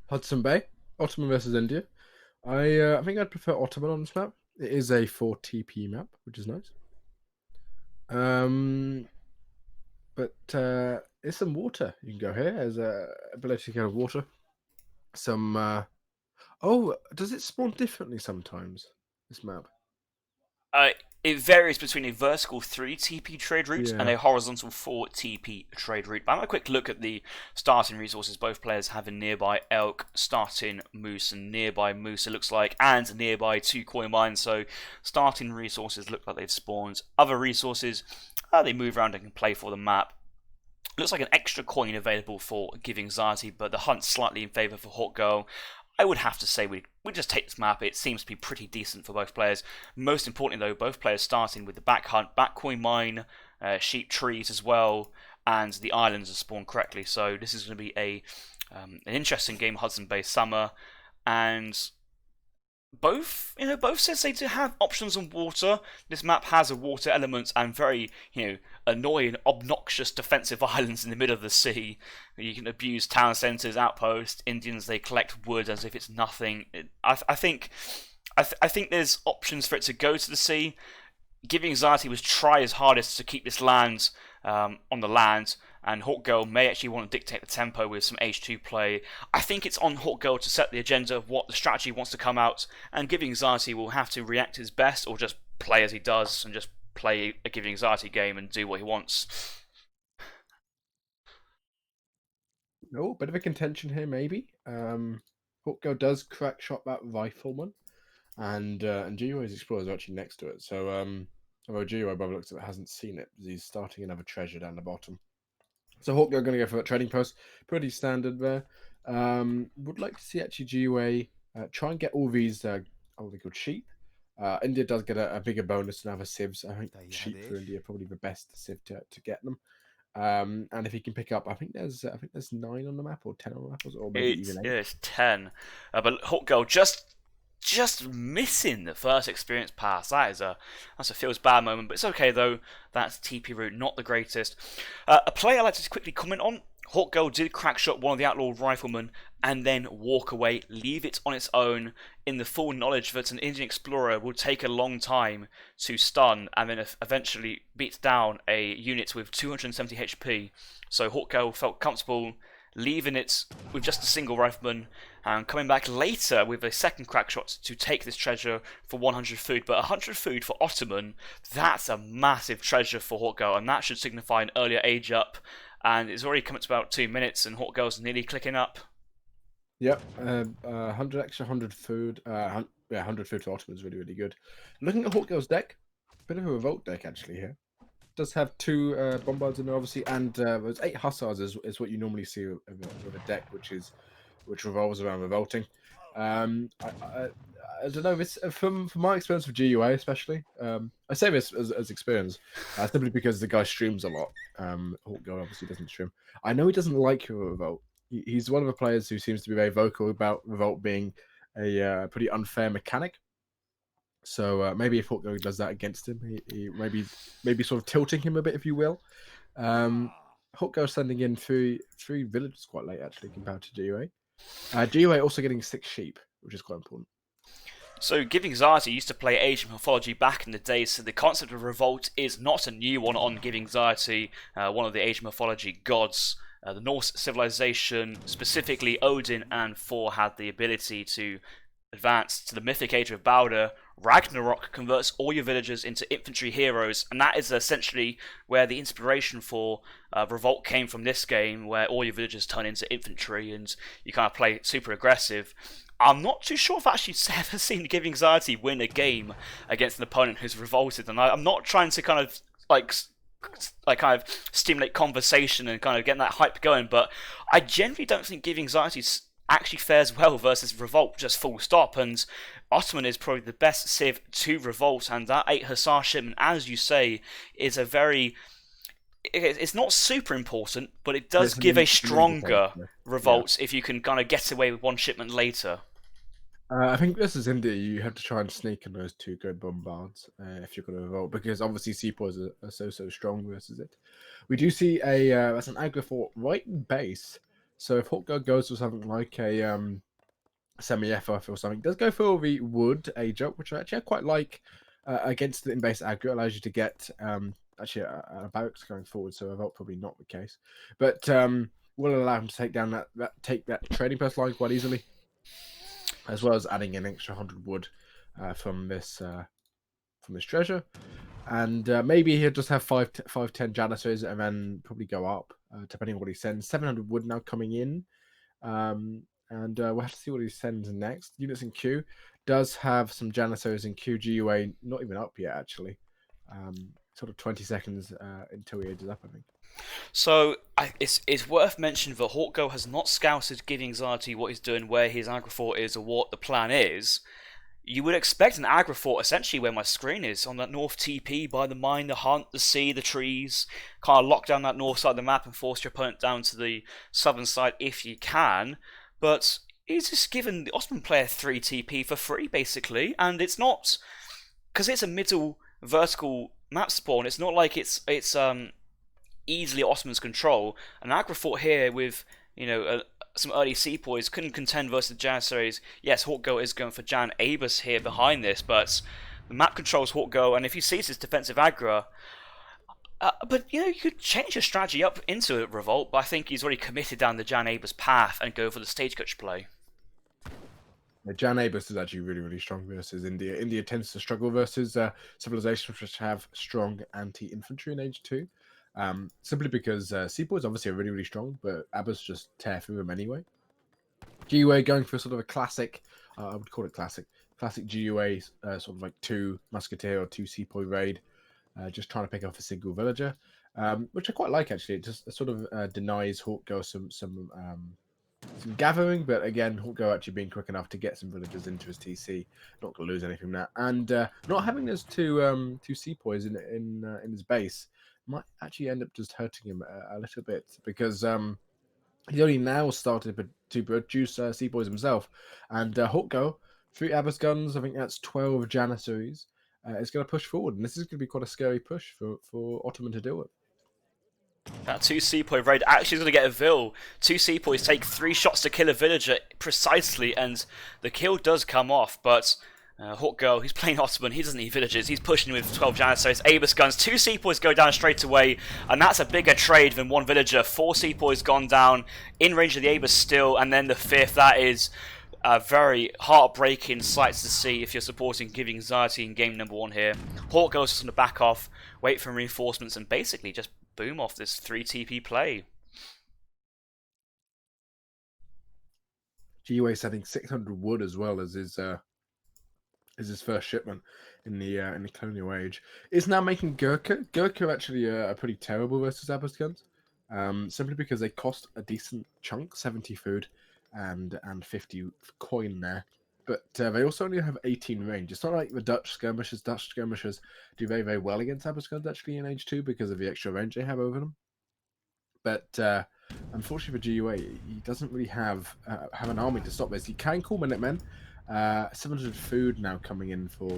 Hudson Bay, Ottoman versus India. I think I'd prefer Ottoman on this map. It is a 4 TP map, which is nice. Um, but there's some water. You can go here. There's a ability to go water. Some. Oh, does it spawn differently sometimes? This map. Uh, it varies between a vertical 3 TP trade route and Yeah. a horizontal 4 TP trade route. But I'm going to quick look at the starting resources both players have in nearby elk, starting moose, and nearby moose it looks like, and nearby 2 coin mines. So starting resources look like they've spawned. Other resources, they move around and can play for the map. Looks like an extra coin available for GiveUAnxiety, but the hunt's slightly in favour for Hawk Girl. I would have to say we just take this map. It seems to be pretty decent for both players. Most importantly, though, both players starting with the back hunt, back coin mine, sheep trees as well, and the islands are spawned correctly. So this is going to be an interesting game, Hudson Bay Summer, and both says they do have options on water. This map has a water element and very, annoying, obnoxious defensive islands in the middle of the sea. You can abuse town centres, outposts. Indians, they collect wood as if it's nothing. I think there's options for it to go to the sea. GiveUAnxiety was try his hardest to keep this land on the land, and Hawk Girl may actually want to dictate the tempo with some H2 play. I think it's on Hawk Girl to set the agenda of what the strategy wants to come out, and GiveUAnxiety will have to react his best or just play as he does and just play a GiveUAnxiety game and do what he wants. Oh, bit of a contention here, maybe. Hawkgirl does crack shot that rifleman, and GUA's explorers are actually next to it. So although GUA by the looks of it hasn't seen it, he's starting another treasure down the bottom. So Hawkgirl going to go for that trading post, pretty standard there. Would like to see actually GUA try and get all these what are they called, sheep. India does get a bigger bonus than other civs. I think sheep for India are probably the best civ to get them. And if he can pick up, I think there's 9 on the map or 10 on the map, or maybe even eight. It's 10, but Hawk Girl just missing the first experience pass. That's a feels bad moment, but it's okay though. That's TP route, not the greatest. A play I like to quickly comment on. Hawk Girl did crack shot one of the outlaw riflemen and then walk away, leave it on its own, in the full knowledge that an Indian explorer will take a long time to stun and then eventually beat down a unit with 270 HP. So Hawk Girl felt comfortable leaving it with just a single rifleman and coming back later with a second crack shot to take this treasure for 100 food. But 100 food for Ottoman, that's a massive treasure for Hawk Girl, and that should signify an earlier age up. And it's already come up to about 2 minutes, and Hawk Girl's nearly clicking up. Yep, 100 extra, 100 food. Yeah, 100 food to Ottoman is really, really good. Looking at Hawkgirl's deck, bit of a revolt deck actually here. Does have 2 bombards in there, obviously, and there's 8 hussars is what you normally see with a deck, which revolves around revolting. I don't know. This from my experience with GUA, especially. I say this as experience, simply because the guy streams a lot. Hawkgirl obviously doesn't stream. I know he doesn't like revolt. He's one of the players who seems to be very vocal about revolt being a pretty unfair mechanic. So maybe if Hawkgirl does that against him, he maybe sort of tilting him a bit, if you will. Hawkgirl sending in three villages quite late actually compared to GUA. GUA also getting 6 sheep, which is quite important. So, GiveUAnxiety used to play Asian mythology back in the day, so the concept of revolt is not a new one on GiveUanxiety, one of the Asian mythology gods. The Norse civilization, specifically Odin and Thor, had the ability to advance to the mythic age of Balder. Ragnarok converts all your villagers into infantry heroes, and that is essentially where the inspiration for Revolt came from this game, where all your villagers turn into infantry and you kind of play super aggressive. I'm not too sure if I've actually ever seen GiveUanxiety win a game against an opponent who's revolted, and I'm not trying to kind of kind of stimulate conversation and kind of get that hype going, but I generally don't think GiveUanxiety actually fares well versus Revolt, just full stop. And Ottoman is probably the best civ to Revolt, and that 8 Hussar shipment, as you say, is a very. It's not super important, but it does give a stronger Revolt if you can kind of get away with one shipment later. I think this is India. You have to try and sneak in those 2 good bombards if you're going to revolt, because obviously sepoys are so strong versus it. We do see that's an aggro fort right in base. So if Hawk Girl goes for something like a semi-FF or something, does go for the wood age up, which I quite like against the in-base aggro. Allows you to get actually a barracks going forward, so I thought probably not the case. But will allow him to take down that trading post line quite easily, as well as adding an extra 100 wood from this treasure. And maybe he'll just have 10 Janissaries and then probably go up, depending on what he sends. 700 wood now coming in. And we'll have to see what he sends next. Units in Q does have some Janissaries in Q. GUA not even up yet, actually. Sort of 20 seconds until he ages up, I think. So it's worth mentioning that Hawkgirl has not scouted GiveUAnxiety what he's doing, where his aggro fort is, or what the plan is. You would expect an aggro fort essentially where my screen is, on that north TP by the mine, the hunt, the sea, the trees. Kind of lock down that north side of the map and force your opponent down to the southern side if you can. But he's just given the Ottoman player 3 TP for free, basically. And it's not, because it's a middle vertical map spawn, it's not like it's easily Ottoman's control. An aggro fort here with, some early sepoys couldn't contend versus the Janissaries. Yes, Hawkgirl is going for Jan Abus here behind this, but the map controls Hawkgirl, and if he sees his defensive aggro, but you could change your strategy up into a revolt, but I think he's already committed down the Jan Abus path and go for the stagecoach play. Jan Abus is actually really, really strong versus India. India tends to struggle versus civilizations which have strong anti-infantry in Age 2. Simply because sepoys obviously are really, really strong, but Abus just tear through them anyway. GUA going for sort of a classic, I would call it classic GUA, sort of like 2 musketeer or 2 sepoy raid, just trying to pick off a single villager, which I quite like actually. It just sort of denies Hawkgirl some gathering, but again, Hawkgirl actually being quick enough to get some villagers into his TC, not going to lose anything from that, and not having those two sepoys in his base might actually end up just hurting him a little bit, because he's only now started to produce sepoys himself, and Hawkgirl, 3 Abbas guns, I think that's 12 Janissaries, is going to push forward, and this is going to be quite a scary push for Ottoman to deal with. That 2 sepoy raid actually is going to get a Vil. 2 sepoys take 3 shots to kill a villager precisely, and the kill does come off, but Hawkgirl, he's playing Ottoman, he doesn't need villagers, he's pushing with 12 Janissaries, Abus guns, 2 sepoys go down straight away, and that's a bigger trade than 1 villager. 4 sepoys gone down, in range of the Abus still, and then the 5th, that is a very heartbreaking sight to see if you're supporting GiveUAnxiety in game number 1 here. Hawkgirl's just going to back off, wait for reinforcements, and basically just boom off this 3 TP play. GUA setting 600 wood as well as his first shipment in the colonial age. Is now making Gurkha actually are pretty terrible versus Abbas guns, simply because they cost a decent chunk, 70 food and 50 coin there, but they also only have 18 range. It's not like the Dutch skirmishers. Dutch skirmishers do very, very well against Abbas guns actually in Age 2 because of the extra range they have over them. But unfortunately for GUA, he doesn't really have an army to stop this. He can call Minutemen. 700 food now coming in for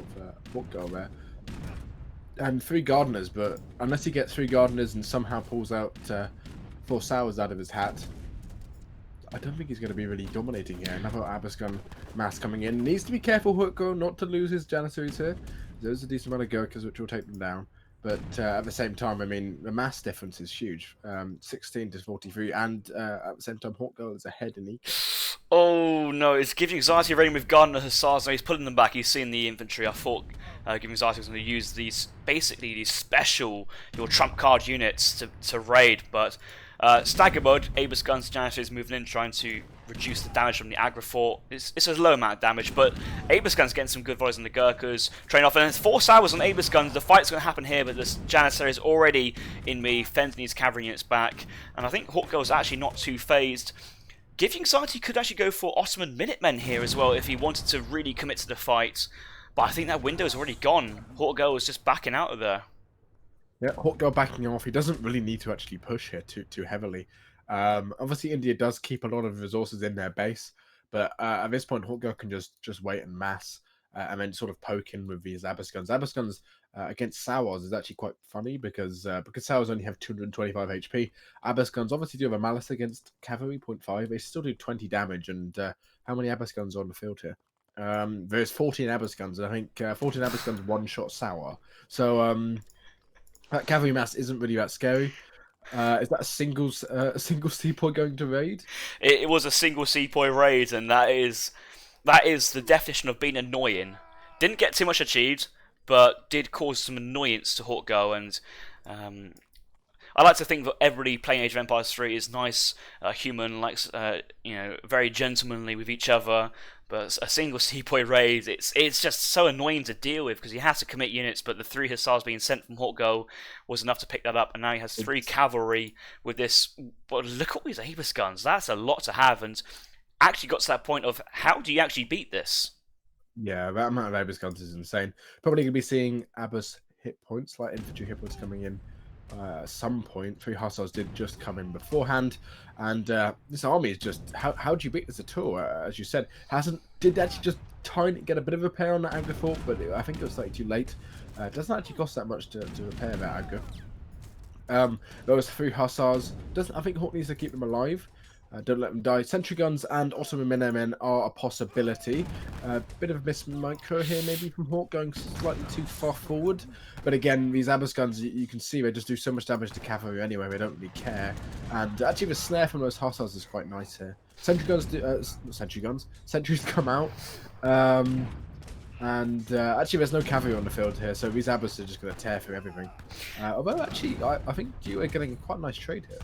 Hawkgirl there. And 3 gardeners, but unless he gets 3 gardeners and somehow pulls out 4 sours out of his hat, I don't think he's going to be really dominating here. Another Abbas gun mass coming in. Needs to be careful, Hawkgirl, not to lose his Janissaries here. There's a decent amount of Gurkhas which will take them down. But at the same time, I mean, the mass difference is huge. 16 to 43, and at the same time, Hawkgirl is ahead in eco. Oh no, it's GiveUAnxiety raiding with Gardner Hussars. No, he's pulling them back. He's seeing the infantry. I thought GiveUAnxiety was going to use these special, your trump card units to raid, but stagger mode, Abus guns, Janissaries moving in, trying to reduce the damage from the aggro fort. It's a low amount of damage, but Abus guns getting some good volleys on the Gurkhas. Train off, and it's 4 hours on Abus guns. The fight's going to happen here, but this Janissary is already in me, fending his cavalry units back, and I think Hawkgirl's actually not too phased. GiveUAnxiety could actually go for Ottoman Minutemen here as well if he wanted to really commit to the fight, but I think that window is already gone. Hawkgirl is just backing out of there. Yeah, Hawkgirl backing off. He doesn't really need to actually push here too heavily. Obviously, India does keep a lot of resources in their base, but at this point, Hawkgirl can just wait and mass, and then sort of poke in with these Abbas guns. Abbas guns against Sours is actually quite funny because Sours only have 225 HP. Abbas guns obviously do have a malice against cavalry 0.5. They still do 20 damage. And how many Abbas guns are on the field here? There's 14 Abbas guns, and I think 14 Abbas guns one-shot Sour. So that cavalry mass isn't really that scary. Is that a single sepoy going to raid? It was a single sepoy raid, and that is the definition of being annoying. Didn't get too much achieved, but did cause some annoyance to Hawkgirl, and I like to think that everybody playing Age of Empires 3 is nice, human, likes, very gentlemanly with each other. But a single sepoy raid, it's just so annoying to deal with because he has to commit units, but the 3 hussars being sent from Hawkgirl was enough to pick that up, and now he has 3 cavalry with this. But look at all these Abbas guns, that's a lot to have, and actually got to that point of how do you actually beat this? Yeah, that amount of Abbas guns is insane. Probably going to be seeing Abbas hit points, like infantry hit points coming in at some point. 3 hussars did just come in beforehand, and this army is just how do you beat this at all? As you said, did actually just get a bit of repair on that aggro fort, but I think it was slightly too late. It doesn't actually cost that much to repair that aggro. Those 3 hussars, I think Hawk needs to keep them alive. Don't let them die. Sentry guns and Ottoman Minutemen are a possibility. Bit of a miss micro here, maybe from Hawk, going slightly too far forward. But again, these Abbas guns, you can see they just do so much damage to cavalry anyway. They don't really care. And actually, the snare from those hussars is quite nice here. Sentry guns. Sentries come out. And actually, there's no cavalry on the field here, so these Abbas are just going to tear through everything. Although, actually, I think GiveUA are getting quite a nice trade here.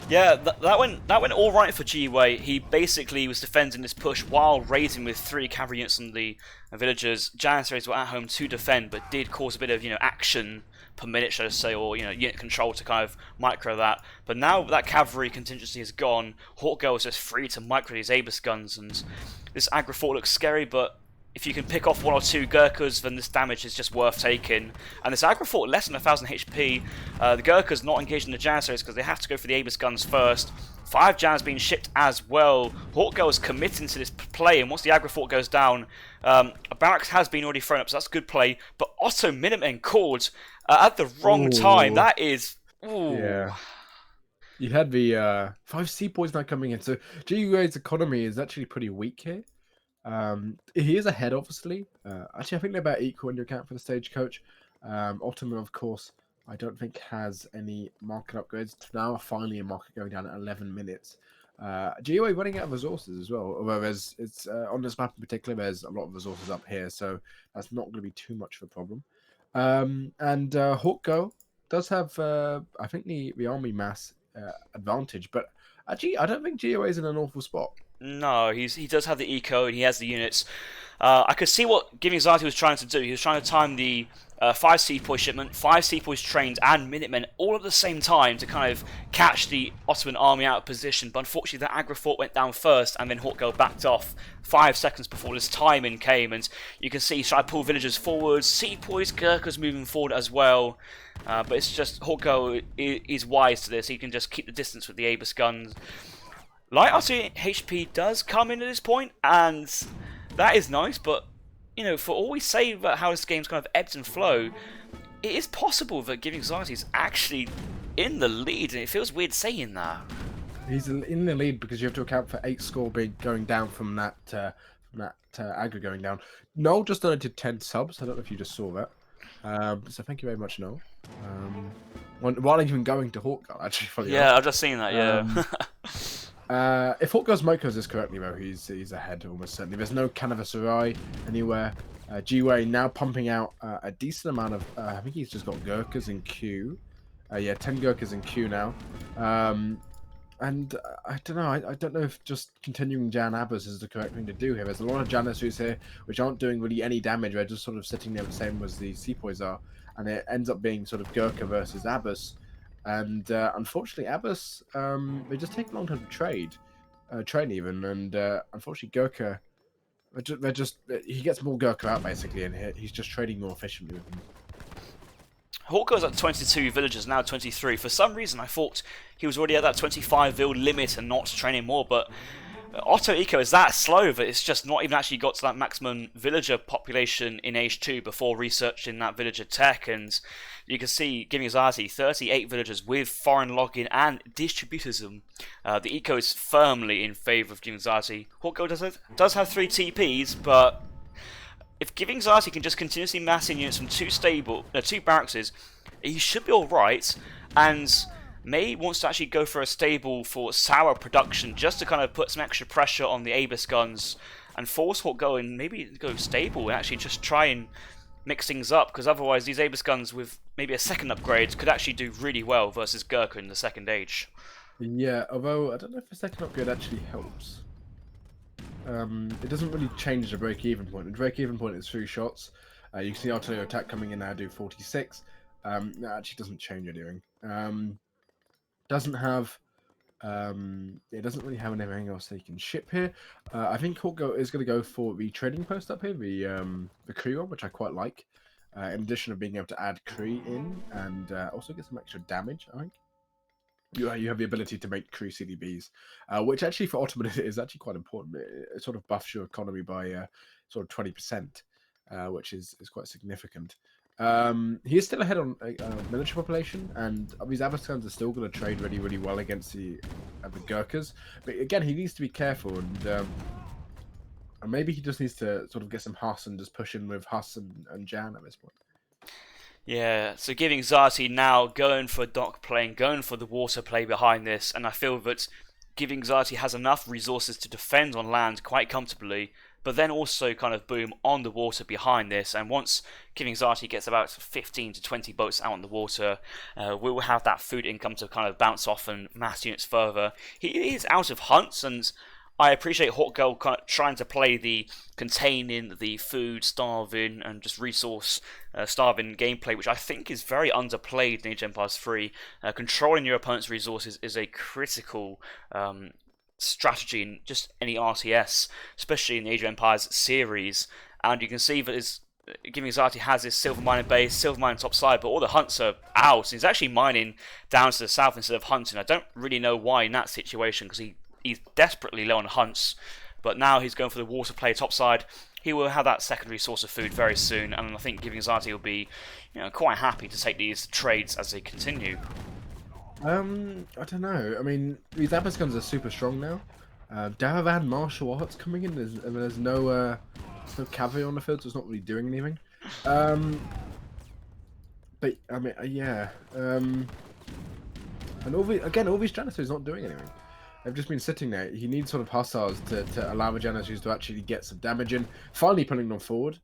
Yeah, that went all right for GiveUA. He basically was defending this push while raiding with 3 cavalry units on the villagers. Janissaries were at home to defend, but did cause a bit of action per minute, should I say, or unit control to kind of micro that. But now that cavalry contingency is gone, Hawkgirl is just free to micro these Abbas guns, and this aggro fort looks scary, but if you can pick off 1 or 2 Gurkhas, then this damage is just worth taking. And this aggro fort less than 1,000 HP. The Gurkhas not engaged in the Janissaries because they have to go for the Abbas guns first. 5 Jans being shipped as well. Hawkgirl is committing to this play, and once the aggro fort goes down, a barracks has been already thrown up, so that's good play. But Otto Minutemen called at the wrong time. That is... Ooh. Yeah. You had the 5 sepoys now coming in, so GiveUA's economy is actually pretty weak here. He is ahead, obviously. Actually, I think they're about equal when you account for the stagecoach. Ottoman, of course, I don't think has any market upgrades. Now, finally, a market going down at 11 minutes. GiveUA running out of resources as well. Although it's on this map in particular, there's a lot of resources up here, so that's not going to be too much of a problem. And Hawkgirl does have, I think, the army mass advantage, but actually, I don't think GiveUA is in an awful spot. No, he does have the eco and he has the units. I could see what GiveUAnxiety was trying to do. He was trying to time the 5 sepoy shipment, 5 sepoys trained, and Minutemen all at the same time to kind of catch the Ottoman army out of position. But unfortunately, that aggro fort went down first, and then Hawkgirl backed off 5 seconds before this timing came. And you can see he's trying to pull villagers forward, sepoys, Gurkhas moving forward as well. But it's just Hawkgirl is wise to this. He can just keep the distance with the Abbas guns. Light RC HP does come in at this point, and that is nice, but, for all we say about how this game's kind of ebbs and flow, it is possible that GiveUAnxiety is actually in the lead, and it feels weird saying that. He's in the lead because you have to account for 8 score going down from that aggro going down. Noel just donated 10 subs. I don't know if you just saw that. So thank you very much, Noel. While even going to Hawkgirl, actually. Yeah, I've just seen that, yeah. If Hawkgirl's micros this correctly, though, he's ahead almost certainly. There's no Cannabis anywhere. GiveUA now pumping out a decent amount of... I think he's just got Gurkhas in queue. Yeah, 10 Gurkhas in queue now. And I don't know. I don't know if just continuing Jan Abbas is the correct thing to do here. There's a lot of Janissaries here which aren't doing really any damage. They're just sort of sitting there the same as the sepoys are. And it ends up being sort of Gurkha versus Abbas. And unfortunately, Abbas, they just take a long time to train even. And unfortunately, Gurkha, he gets more Gurkha out basically, and he's just trading more efficiently with them. Hawkgirl's at 22 villagers, now 23. For some reason, I thought he was already at that 25 vil limit and not training more, but Otto Eco is that slow that it's just not even actually got to that maximum villager population in Age 2 before researching that villager tech, and you can see GiveUAnxiety 38 villagers with foreign login and distributism. The Eco is firmly in favour of GiveUanxiety. Hawkgirl does have 3 TPs, but if GiveUanxiety can just continuously mass in units from two barracks, he should be alright, and May wants to actually go for a stable for sour production just to kind of put some extra pressure on the Abyss guns and force Hawkgirl and maybe go stable and actually just try and mix things up, because otherwise these Abyss guns with maybe a second upgrade could actually do really well versus Gurkha in the second age. Yeah, although I don't know if a second upgrade actually helps. It doesn't really change the break-even point. The break-even point is 3 shots. You can see artillery attack coming in now do 46. That actually doesn't change anything. Doesn't have it doesn't really have anything else they can ship here. I think Hawkgirl is going to go for the trading post up here, the Kree one, which I quite like. In addition of being able to add Kree in and also get some extra damage, I think. You have the ability to make Kree CDBs, which actually for Ottoman is actually quite important. It sort of buffs your economy by sort of 20%, which is quite significant. He is still ahead on military population, and these Zavkhans are still going to trade really, really well against the Gurkhas. But again, he needs to be careful, and maybe he just needs to sort of get some Huss and just push in with Huss and Jan at this point. Yeah, so GiveUanxiety now going for dock playing, going for the water play behind this, and I feel that GiveUanxiety has enough resources to defend on land quite comfortably, but then also kind of boom on the water behind this. And once GiveUanxiety gets about 15 to 20 boats out on the water, we will have that food income to kind of bounce off and mass units further. He is out of hunts, and I appreciate Hawkgirl kind of trying to play the containing, the food starving, and just resource starving gameplay, which I think is very underplayed in Age of Empires 3. Controlling your opponent's resources is a critical strategy in just any RTS, especially in the Age of Empires series. And you can see that GiveUanxiety has this silver mining base, silver mining top side, but all the hunts are out. He's actually mining down to the south instead of hunting. I don't really know why in that situation, because he's desperately low on hunts, but now he's going for the water play topside. He will have that secondary source of food very soon, and I think GiveUanxiety will be, quite happy to take these trades as they continue. I don't know. I mean, these Abyss guns are super strong now. Daravan martial arts coming in. There's no cavalry on the field, so it's not really doing anything. But I mean, yeah. And all these Janissaries not doing anything. They've just been sitting there. He needs sort of hussars to allow the Janissaries to actually get some damage in. Finally pulling them forward.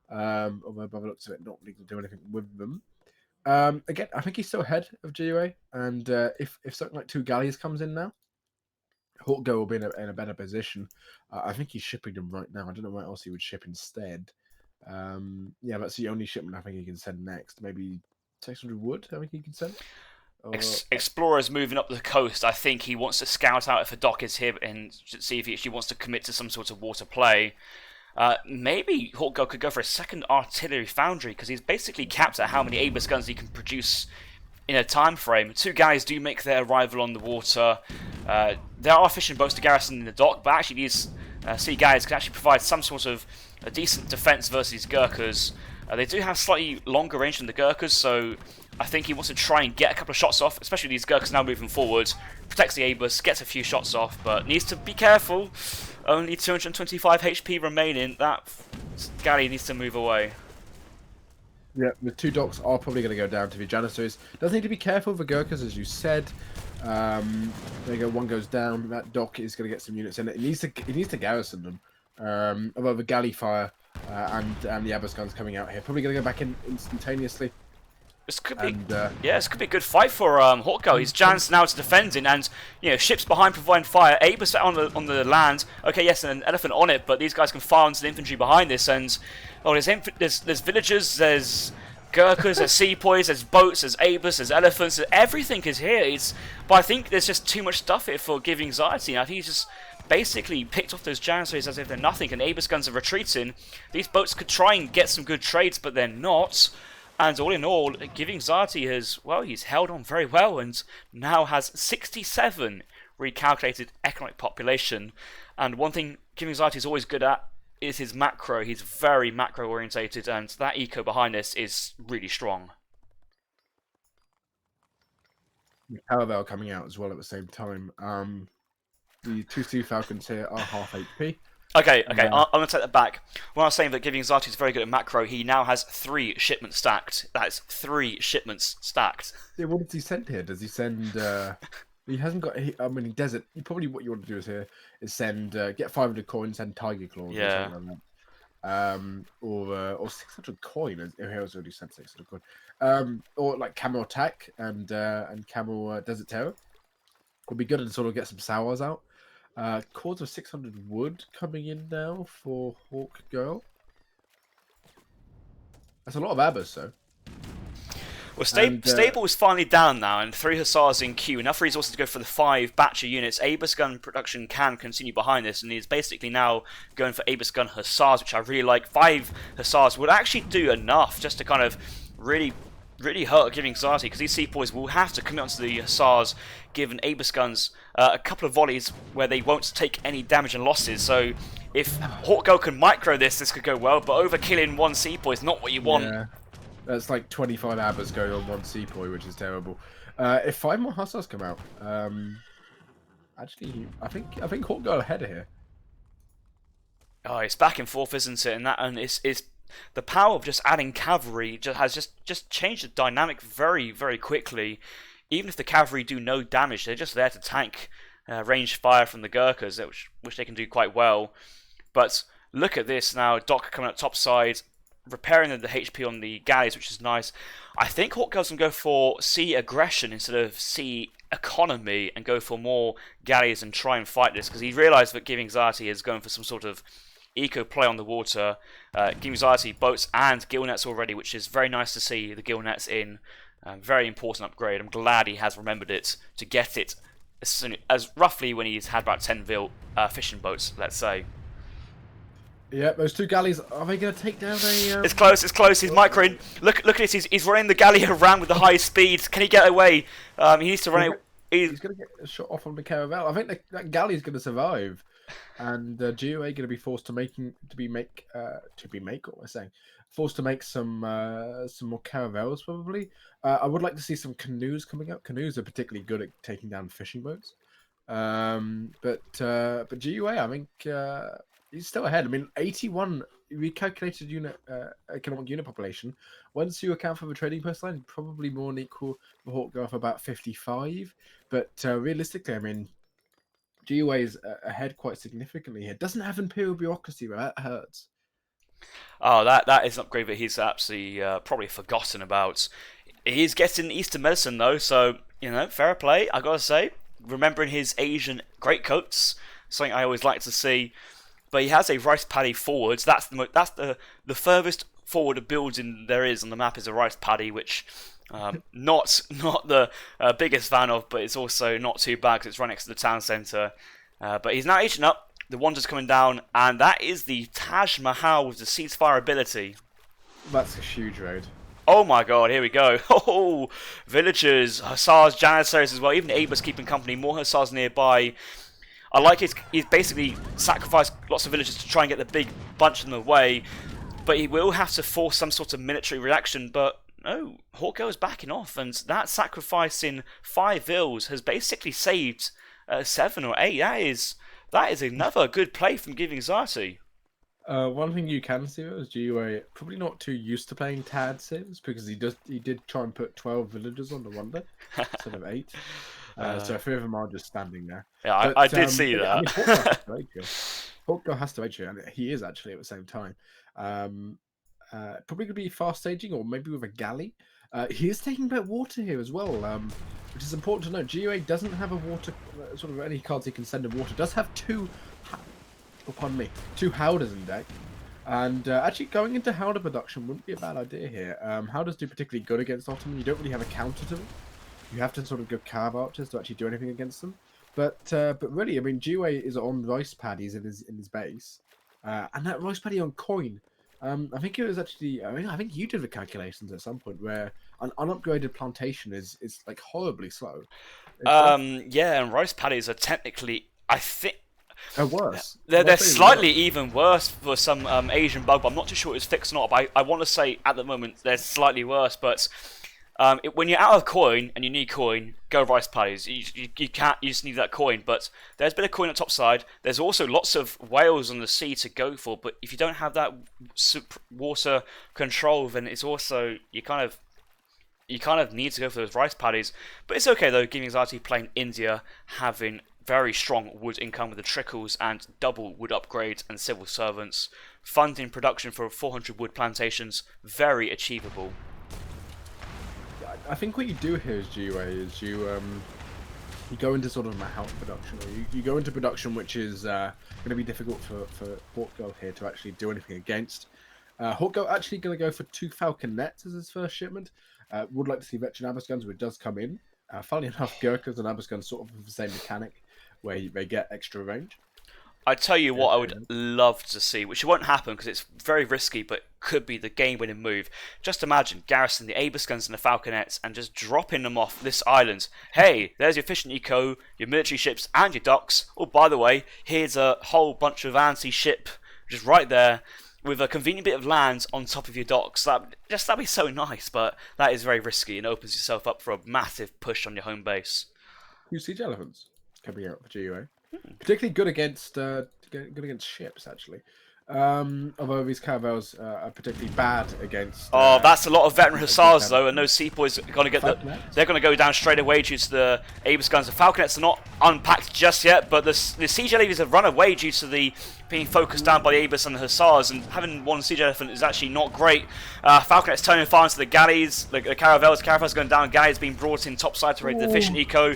Although by the looks of it, not really do anything with them. Again, I think he's still ahead of GUA, and if something like 2 galleys comes in now, Hawkgirl will be in a better position. I think he's shipping them right now. I don't know what else he would ship instead. Yeah, that's the only shipment I think he can send next. Maybe 600 wood, I think he can send. Explorer's moving up the coast. I think he wants to scout out if a dock is here and see if he actually wants to commit to some sort of water play. Maybe Hawkgirl could go for a second artillery foundry, because he's basically capped at how many Abyss guns he can produce in a time frame. 2 guys do make their arrival on the water. There are fishing boats to garrison in the dock, but actually these sea guys can actually provide some sort of a decent defense versus Gurkhas. They do have slightly longer range than the Gurkhas, so I think he wants to try and get a couple of shots off, especially these Gurkhas now moving forward. Protects the Abyss, gets a few shots off, but needs to be careful. Only 225 HP remaining. That galley needs to move away. Yeah, the 2 docks are probably going to go down to the Janissaries. Does need to be careful of the Gurkhas, as you said. There you go, 1 goes down. That dock is going to get some units in it. It needs to garrison them. Although the galley fire and the Abyss guns coming out here probably going to go back in instantaneously. This could be, this could be a good fight for Hawkgirl. He's Jan's now to defending, and ships behind providing fire. Abyss on the land. Okay, yes, and an elephant on it, but these guys can fire into the infantry behind this. And there's villagers, there's Gurkhas, there's sepoys, there's boats, there's Abyss, there's elephants. Everything is here. But I think there's just too much stuff here for GiveUanxiety. I think he's just basically picked off those Janissaries as if they're nothing, and Abyss guns are retreating. These boats could try and get some good trades, but they're not. And all in all, GiveUanxiety he's held on very well and now has 67 recalculated economic population. And one thing GiveUAnxiety is always good at is his macro. He's very macro orientated, and that eco behind this is really strong. Caravel coming out as well at the same time. The 2C Falcons here are half HP. Okay, I'm going to take that back. When I was saying that GiveUAnxiety is very good at macro, he now has 3 shipments stacked. That is 3 shipments stacked. Yeah, what does he send here? Does he send... he hasn't got... I mean, desert... Probably what you want to do is here is send... get 500 coins, send Tiger Claws or something like that. Or 600 coin. He has already sent 600 coin. Or like Camel Attack and Camel Desert Terror. Would be good to sort of get some sours out. Cords of 600 wood coming in now for Hawk Girl. That's a lot of abbas, though. Well, Stable is finally down now, and 3 Hussars in queue. Enough resources to go for the 5 batch of units. Aegis gun production can continue behind this, and he's basically now going for Aegis gun Hussars, which I really like. 5 Hussars would actually do enough just to kind of really hurt GiveUAnxiety, because these sepoys will have to commit onto the Hussars, given Aegis guns a couple of volleys where they won't take any damage and losses. So if Hawk Girl can micro this could go well, but overkilling 1 sepoy is not what you want. Yeah. That's like 25 abbas going on 1 sepoy, which is terrible. If 5 more Hussars come out, actually, I think Hawk Girl ahead of here. Oh, it's back and forth, isn't it? And it's the power of just adding cavalry has just changed the dynamic very, very quickly. Even if the cavalry do no damage, they're just there to tank range fire from the Gurkhas, which they can do quite well. But look at this now, Doc coming up top side, repairing the HP on the galleys, which is nice. I think Hawk Girl's going to go for sea aggression instead of sea economy and go for more galleys and try and fight this, because he realised that GiveUAnxiety is going for some sort of eco play on the water. GiveUAnxiety boats and gill nets already, which is very nice to see the gill nets in. Very important upgrade. I'm glad he has remembered it to get it as soon as roughly when he's had about 10 fishing boats, let's say. Yeah, those 2 galleys, are they going to take down a... It's close, he's microing. Look at this, he's running the galley around with the highest speed. Can he get away? He needs to run it. He's going to get a shot off on the caravel. I think that galley is going to survive. And GOA going to be forced to make some more caravels, probably. I would like to see some canoes coming up. Canoes are particularly good at taking down fishing boats. But GUA, I think he's still ahead. I mean, 81 recalculated unit economic unit population. Once you account for the trading personnel, probably more than equal for Hawk Girl for about 55. But realistically, I mean, GUA is ahead quite significantly here. Doesn't have imperial bureaucracy, but that hurts. Oh, that is an upgrade that he's absolutely probably forgotten about. He's getting Eastern medicine though, so fair play. I gotta say, remembering his Asian greatcoats, something I always like to see. But he has a rice paddy forwards. That's the furthest forward of building there is on the map is a rice paddy, which not the biggest fan of, but it's also not too bad because it's right next to the town centre. But he's now aging up. The Wander's coming down, and that is the Taj Mahal with the ceasefire ability. That's a huge raid. Oh my god, here we go. Oh, villagers, Hussars, Janissaries as well. Even Aba's keeping company. More Hussars nearby. I like he's basically sacrificed lots of villagers to try and get the big bunch in the way. But he will have to force some sort of military reaction. But no, Hawk Girl is backing off. And that sacrifice in 5 vills has basically saved 7 or 8. That is another good play from GiveUAnxiety. One thing you can see is GUA probably not too used to playing Tad Sims, because he did try and put 12 villagers on the Wonder instead of 8. So 3 of them are just standing there. Yeah, I did see that. I mean, Hawk Girl has to rage you, and he is actually at the same time. Probably going to be fast staging, or maybe with a galley. He is taking back water here as well, which is important to know. GUA doesn't have a water, sort of any cards he can send in water. Does have 2 Howders in deck. And actually going into Howder production wouldn't be a bad idea here. Howders do particularly good against Ottoman. You don't really have a counter to them. You have to sort of go Cav Archers to actually do anything against them. But really, I mean, GUA is on rice paddies in his base. And that rice paddy on coin I think it was actually. I think you did the calculations at some point where an unupgraded plantation is like horribly slow. It's Yeah, and rice paddies are technically, I think, worse. they're Might say worse. slightly even worse for some Asian bug, but I'm not too sure it's fixed or not. But I want to say at the moment they're slightly worse. But when you're out of coin and you need coin, go rice paddies. You can't. You just need that coin. But there's a bit of coin on top side. There's also lots of whales on the sea to go for. But if you don't have that water control, then it's also you kind of need to go for those rice paddies. But it's okay though. GiveUAnxiety playing India, having very strong wood income with the trickles and double wood upgrades and civil servants. Funding production for 400 wood plantations, very achievable. I think what you do here is GUA is you go into sort of a house production, or you go into production which is going to be difficult for Hawkgirl here to actually do anything against. Hawkgirl actually going to go for 2 Falconets as his first shipment. Would like to see veteran Abusguns, which does come in. Funnily enough, Gurkhas and Abusguns sort of have the same mechanic, where they get extra range. I tell you what I would love to see, which won't happen because it's very risky, but could be the game-winning move. Just imagine garrison the Abusguns and the Falconets and just dropping them off this island. Hey, there's your fishing eco, your military ships, and your docks. Oh, by the way, here's a whole bunch of anti-ship just right there with a convenient bit of land on top of your docks. That'd be so nice, but that is very risky and opens yourself up for a massive push on your home base. 2 siege elephants coming out for GUA. Particularly good against ships, actually. Although these caravels are particularly bad against. Oh, that's a lot of veteran hussars though, and those seapoys are going to get they're going to go down straight away due to the Abusguns. The Falconets are not unpacked just yet, but the siege elephants have run away due to the being focused down by the Abus and the hussars, and having one siege elephant is actually not great. Falconets turning fire into the galleys, the caravels going down, galleys being brought in topside to raid the fishing eco.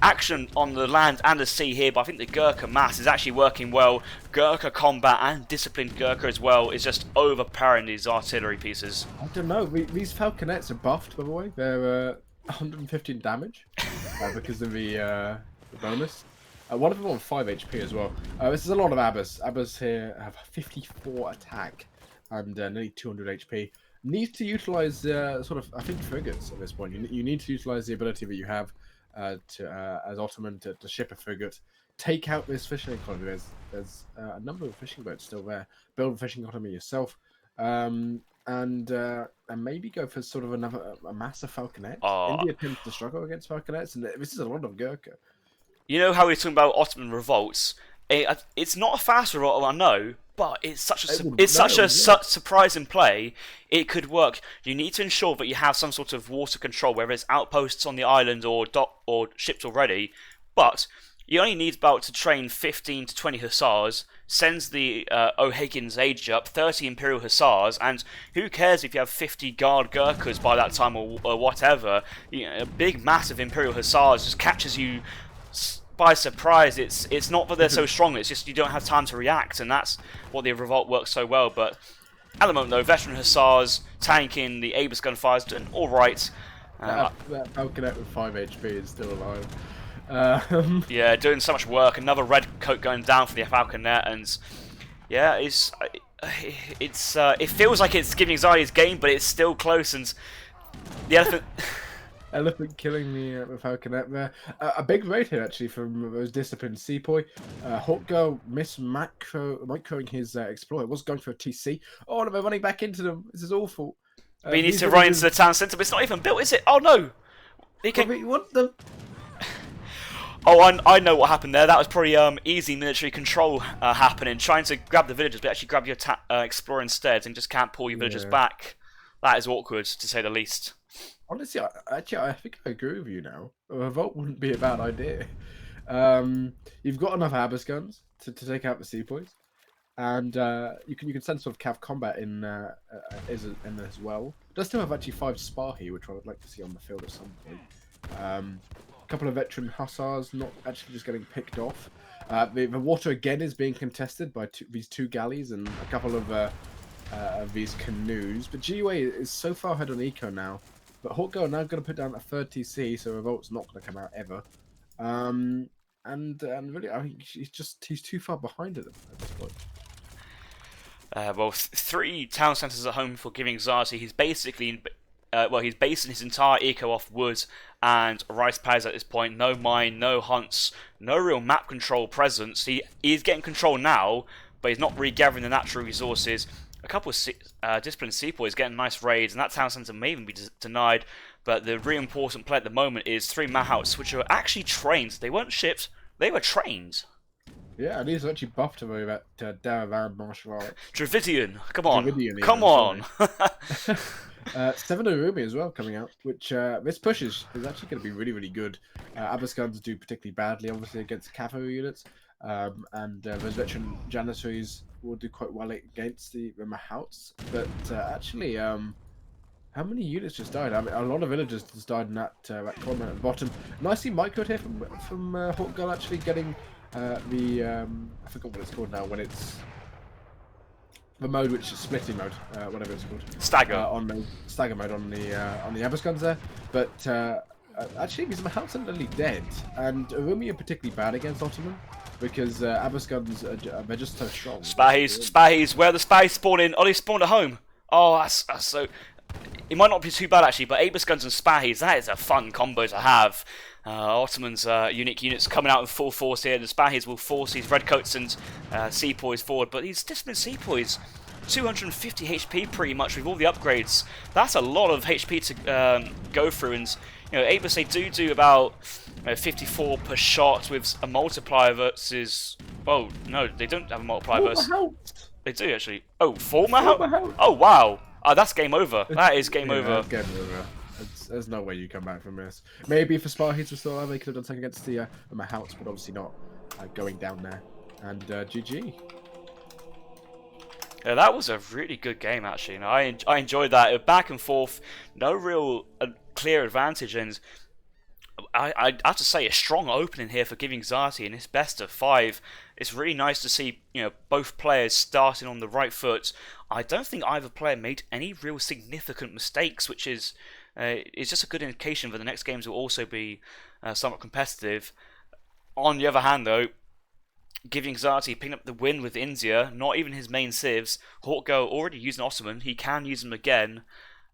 Action on the land and the sea here, but I think the Gurkha mass is actually working well. Gurkha combat and disciplined Gurkha as well is just overpowering these artillery pieces. I don't know. These Falconets are buffed, by the way. They're 115 damage because of the bonus. One of them on 5 HP as well. This is a lot of Abus. Abus here have 54 attack and nearly 200 HP. Need to utilize sort of, I think, frigates at this point. You need to utilize the ability that you have as Ottoman to ship a frigate, take out this fishing economy. There's a number of fishing boats still there. Build a fishing economy yourself, and maybe go for sort of a massive Falconet. India tends to struggle against Falconets, and this is a lot of Gurkha. You know how we're talking about Ottoman revolts? It's not a fast revolt, I know, but it's such a surprising play. It could work. You need to ensure that you have some sort of water control, whether it's outposts on the island or ships already. But you only need about to train 15 to 20 hussars, sends the O'Higgins age up, 30 Imperial hussars, and who cares if you have 50 guard Gurkhas by that time or whatever. You know, a big massive Imperial hussars just catches you by surprise. It's not that they're so strong, it's just you don't have time to react, and that's what the revolt works so well. But at the moment though, veteran hussars tanking the Abusgun fires doing alright. That Falconet with 5 HP is still alive. Yeah, doing so much work. Another red coat going down for the Falconet, and yeah, it feels like it's GiveUAnxiety's game, but it's still close, and the elephant. Elephant killing the Falconet there. A big raid here actually from those disciplined Sepoy. Hawkgirl microing his Explorer. Was going for a TC. Oh no, they're running back into them. This is awful. We need to run into the town centre, but it's not even built, is it? Oh no! You want them? Oh, I know what happened there. That was probably easy military control happening. Trying to grab the villagers, but actually grab your Explorer instead, and just can't pull your villagers back. That is awkward, to say the least. Honestly, I think I agree with you now. A revolt wouldn't be a bad idea. You've got enough Abusguns to take out the Sepoys, and you can send sort of cav combat in as well. It does still have actually 5 Spahi, which I would like to see on the field at some point. A couple of veteran hussars not actually just getting picked off. The water again is being contested by these 2 galleys and a couple of these canoes. But GUA is so far ahead on eco now. But Hawkgirl now going to put down a 3rd TC, so revolt's not going to come out ever. And really, I mean, he's too far behind at this point. well, 3 town centres at home for GiveUAnxiety. He's basically, he's basing his entire eco off wood and rice paddies at this point. No mine, no hunts, no real map control presence. He's getting control now, but he's not regathering the natural resources. A couple of disciplined seapoys getting nice raids, and that town centre may even be denied. But the really important play at the moment is 3 Mahouts, which are actually trained. They weren't shipped, they were trained. Yeah, and he's actually buffed him over that Daravan martial arts. Dravidian, come on. Dravidian Come even, on. 7 Urumi as well coming out, which this push is actually going to be really, really good. Abaskans do particularly badly, obviously, against cavalry units, and those veteran janissaries will do quite well against the Mahouts. But actually, how many units just died? I mean, a lot of villagers just died in that corner at the bottom. Nicely microed here from Hawk Girl actually getting I forgot what it's called now when it's the mode which is splitting mode, whatever it's called. Stagger. On the stagger mode on the Abaskans there, but actually these Mahouts are nearly dead, and Urumi are particularly bad against Ottoman because Abaskans they're just so strong. Spahies, where the Spahies spawn in? Oh, they spawned at home. Oh, that's so. It might not be too bad actually, but Abaskans and Spahies, that is a fun combo to have. Ottoman's unique units coming out in full force here. The Spahies will force these redcoats and sepoys forward, but these disciplined sepoys, 250 HP pretty much with all the upgrades. That's a lot of HP to go through, and Abas, they do about 54 per shot with a multiplier versus. Oh no, they don't have a multiplier versus. They do actually. Oh, 4 Mahouts? Oh wow. That's game over. That is game over. That's game over. There's no way you come back from this. Maybe if Spahies were still alive, they could have done something against the Mahouts, but obviously not going down there. And GG. Yeah, that was a really good game actually. I enjoyed that. Back and forth, no real clear advantage, and I have to say a strong opening here for GiveUAnxiety in this best of 5. It's really nice to see both players starting on the right foot. I don't think either player made any real significant mistakes, which is it's just a good indication that the next games will also be somewhat competitive. On the other hand, though, GiveUAnxiety picking up the win with India, not even his main civs. Hawkgirl already using Ottoman, he can use them again,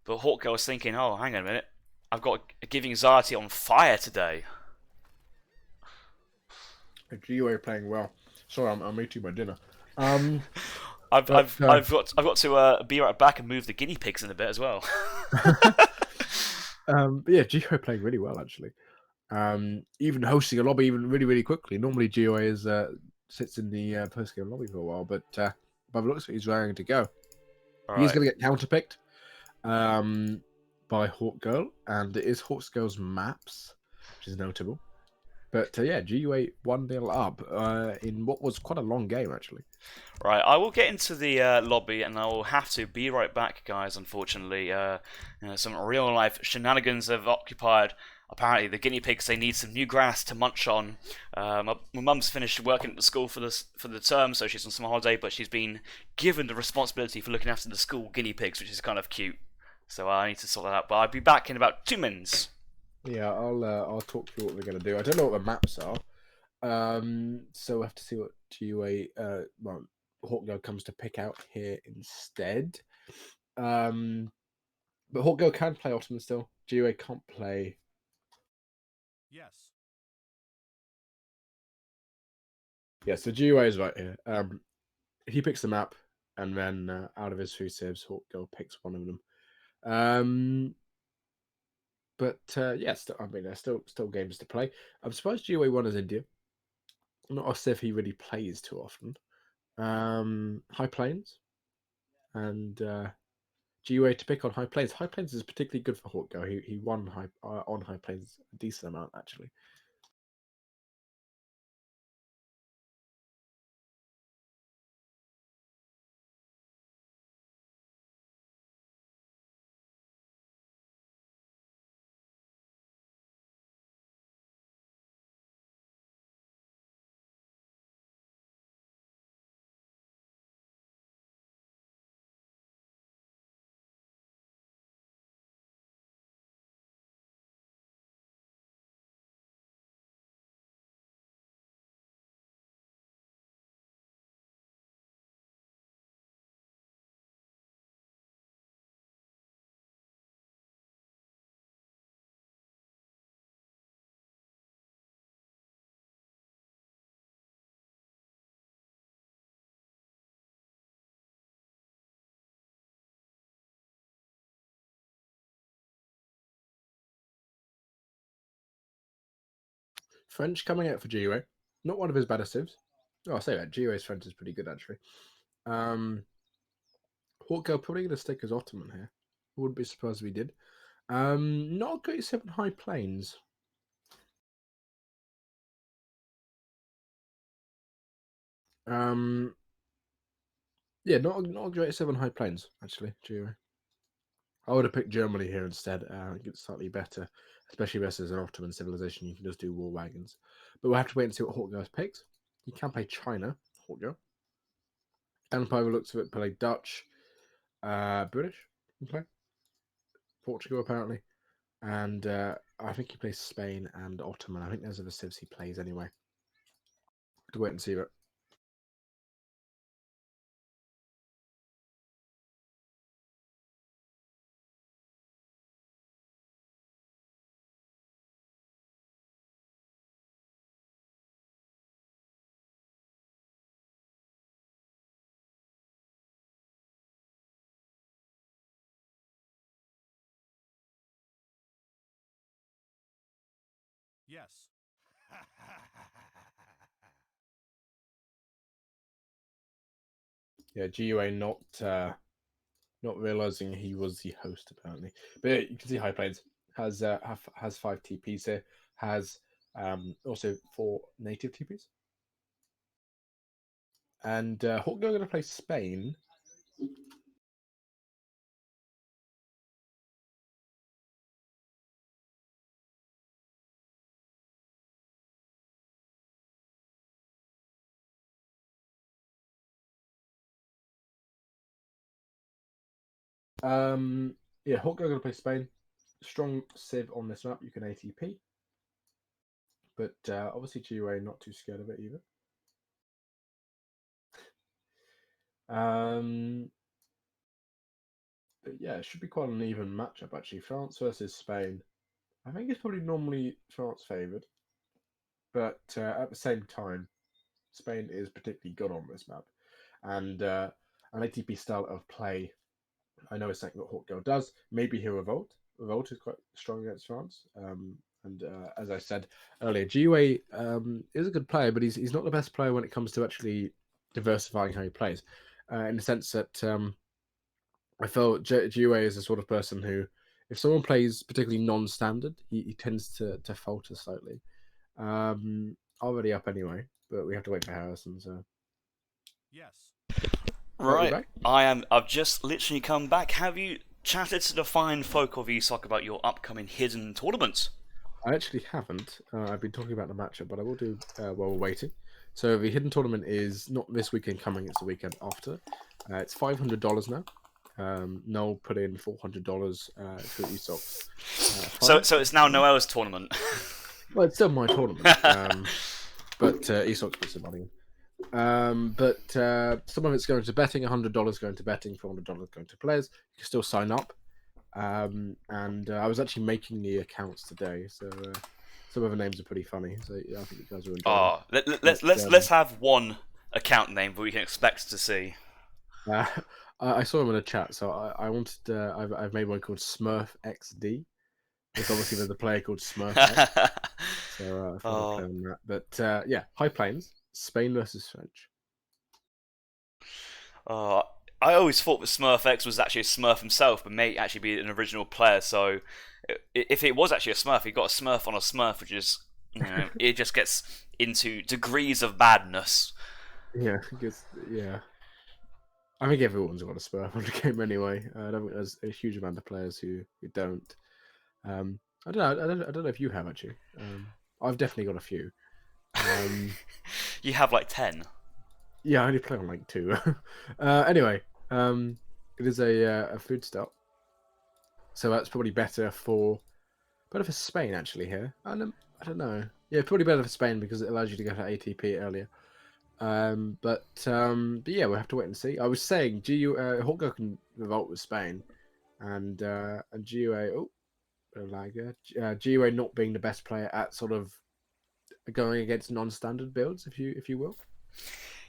but Hawkgirl is thinking, oh, hang on a minute, I've got GiveUAnxiety on fire today. GUA playing well. Sorry, I'm eating my dinner. I've got to be right back and move the guinea pigs in a bit as well. But yeah, GUA playing really well actually. Even hosting a lobby even really, really quickly. Normally GUA is sits in the post-game lobby for a while, but by the looks of it, he's raring to go. He's going to get counterpicked by Hawkgirl, and it is Hawkgirl's maps, which is notable. But yeah, GUA 1-0 up in what was quite a long game, actually. Right, I will get into the lobby, and I will have to be right back, guys, unfortunately. Some real-life shenanigans have occupied. Apparently, the guinea pigs, they need some new grass to munch on. My mum's finished working at the school for the term, so she's on some holiday, but she's been given the responsibility for looking after the school guinea pigs, which is kind of cute. So I need to sort that out, but I'll be back in about 2 minutes. Yeah, I'll talk through what we're gonna do. I don't know what the maps are, so we'll have to see what GUA Hawkgirl comes to pick out here instead. But Hawkgirl can play Ottoman still. GUA can't play. Yes. Yeah, so GUA is right here. He picks the map, and then out of his 3 saves, Hawkgirl picks one of them. But yes, I mean, there's still games to play. I'm surprised GUA won as India. Not a civ he really plays too often. High Plains and GUA to pick on High Plains. High Plains is particularly good for Hawkgirl. He won on High Plains a decent amount actually. French coming out for GUA. Not one of his better civs. Oh, I'll say that. GUA's French is pretty good, actually. Hawkgirl probably going to stick as Ottoman here. I wouldn't be surprised if he did. Not great 7 High Plains. Yeah, not a great 7 High Plains, actually, GUA. I would have picked Germany here instead. I think it's slightly better, especially versus an Ottoman civilization. You can just do war wagons. But we'll have to wait and see what Hawkgirl's picks. He can play China, Hawkgirl. Empire looks of it, play Dutch, British, can play Portugal apparently, and I think he plays Spain and Ottoman. I think those are the civs he plays anyway. To wait and see that. Yes. Yeah, GUA not realizing he was the host apparently, but you can see High Plains has 5 TPs here, has also 4 native TPs, and Hawkgirl going to play Spain. Yeah, Hawkgirl going to play Spain. Strong civ on this map. You can ATP, but obviously GUA not too scared of it either. But yeah, it should be quite an even matchup actually. France versus Spain. I think it's probably normally France favoured, but at the same time, Spain is particularly good on this map, and an ATP style of play. I know it's something that Hawkgirl does. Maybe he'll revolt. Revolt is quite strong against France. And as I said earlier, GUA is a good player, but he's not the best player when it comes to actually diversifying how he plays. In the sense that I felt GUA is the sort of person who, if someone plays particularly non-standard, he tends to falter slightly. Already up anyway, but we have to wait for Harrison. So Yes. Right, I've just literally come back. Have you chatted to the fine folk of ESOC about your upcoming hidden tournaments? I actually haven't. I've been talking about the matchup, but I will do while we're waiting. So the hidden tournament is not this weekend coming; it's the weekend after. It's $500 now. Noel put in $400 to ESOC. So it's now Noel's tournament. Well, it's still my tournament, but ESOC puts the money in. But some of it's going to betting, $100 going to betting, $400 going to players. You can still sign up. And I was actually making the accounts today, so some of the names are pretty funny. So yeah, I think you guys will enjoy. Let's have one account name that we can expect to see. I saw him in a chat, so I wanted. I've made one called Smurf XD. Because obviously there's a player called Smurf X. So I thought I'd play on that. But yeah, High Plains, Spain versus French. I always thought that Smurf X was actually a Smurf himself, but may actually be an original player. So if it was actually a Smurf, he got a Smurf on a Smurf, which is, it just gets into degrees of badness. Yeah, yeah. I think everyone's got a Smurf on the game anyway. I don't think there's a huge amount of players who don't. I don't know. I don't know if you have actually. I've definitely got a few. You have like 10. Yeah, I only play on like 2. Anyway, it is a food stop, so that's probably better for Spain actually here. I don't know. Yeah, probably better for Spain because it allows you to go to ATP earlier. But yeah, we'll have to wait and see. I was saying Hawkgirl can revolt with Spain, and GUA. Oh, GUA not being the best player at sort of going against non-standard builds, if you will.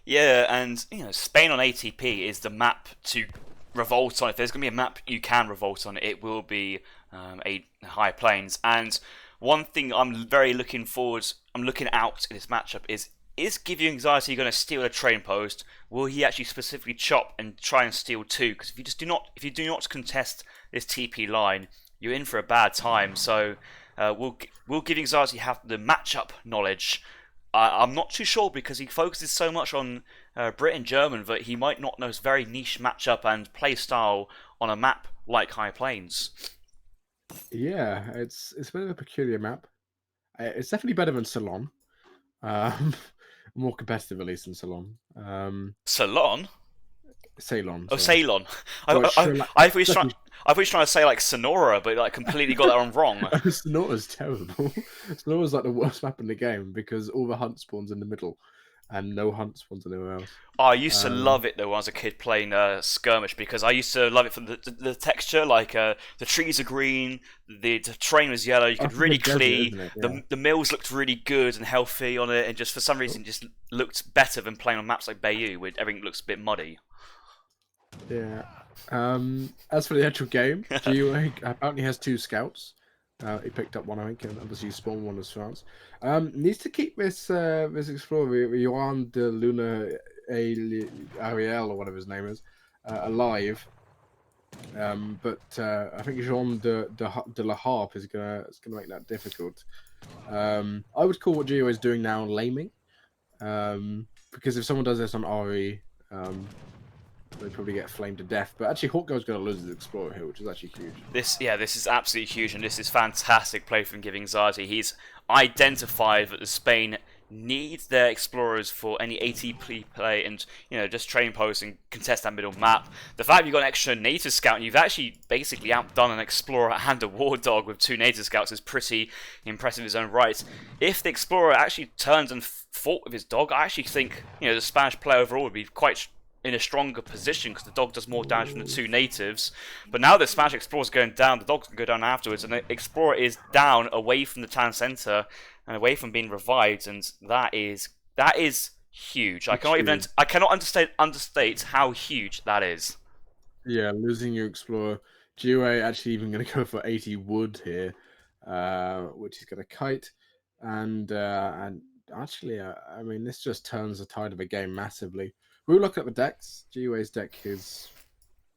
Yeah, and Spain on ATP is the map to revolt on. If there's going to be a map you can revolt on, it will be High Plains. And one thing I'm very looking forward I'm looking out in this matchup is GiveUAnxiety going to steal a train post? Will he actually specifically chop and try and steal 2? Because if you do not contest this TP line, you're in for a bad time. So will GiveUAnxiety have the matchup knowledge? I'm not too sure, because he focuses so much on Brit and German that he might not know his very niche matchup and play style on a map like High Plains. Yeah, it's a bit of a peculiar map. It's definitely better than Ceylon. More competitive, at least, than Ceylon. Ceylon? Ceylon. Oh, Sorry. Ceylon. Well, I thought he was trying to say like Sonora, but like completely got that one wrong. Sonora's terrible. Sonora's like the worst map in the game, because all the hunt spawns in the middle, and no hunt spawns anywhere else. Oh, I used to love it though when I was a kid playing Skirmish, because I used to love it for the texture. Like the trees are green, the terrain was yellow. You could really clear. The mills looked really good and healthy on it, and just for some reason, just looked better than playing on maps like Bayou, where everything looks a bit muddy. Yeah. As for the actual game, GiveUA apparently has 2 scouts. He picked up one, I think, and obviously spawned one as France. Needs to keep this explorer, Johan de Luna Ariel, or whatever his name is, alive. But I think Jean de la Harpe is gonna make that difficult. I would call what GiveUA is doing now laming, because if someone does this on RE, they probably get flamed to death. But actually, Hawkgirl's going to lose his Explorer here, which is actually huge. This is absolutely huge, and this is fantastic play from GiveUAnxiety. He's identified that the Spain needs their Explorers for any ATP play, and just train posts and contest that middle map. The fact you've got an extra native scout, and you've actually basically outdone an Explorer and a War Dog with 2 native scouts, is pretty impressive in his own right. If the Explorer actually turns and fought with his dog, I actually think the Spanish play overall would be quite in a stronger position, because the dog does more damage than the 2 natives. But now the Spanish Explorer's going down, the dog's going to go down afterwards, and the Explorer is down away from the town centre and away from being revived, and that is huge. I cannot understate how huge that is. Yeah, losing your Explorer. GiveUA actually even going to go for 80 wood here, which is going to kite, and actually, I mean, this just turns the tide of the game massively. We'll look at the decks. GiveUA's deck is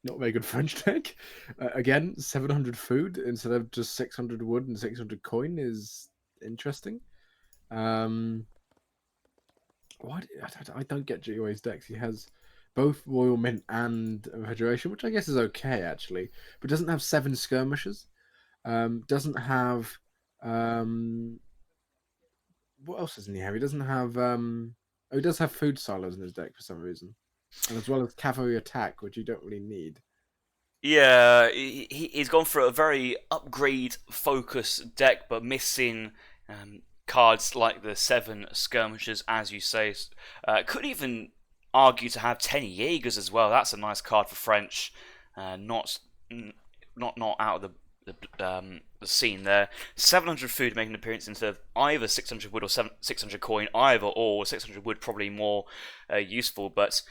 not a very good French deck. Again, 700 food instead of just 600 wood and 600 coin is interesting. I don't get GiveUA's decks. He has both Royal Mint and Refrigeration, which I guess is okay, actually. But doesn't have 7 skirmishers. Doesn't have... what else doesn't he have? He doesn't have... Oh, he does have food silos in his deck for some reason, and as well as cavalry attack, which you don't really need. Yeah, he's gone for a very upgrade-focused deck, but missing cards like the 7 skirmishers, as you say. Could even argue to have 10 Jaegers as well. That's a nice card for French. Not out of the scene there. 700 food making an appearance instead of either 600 wood or 600 coin, either or 600 wood probably more useful. But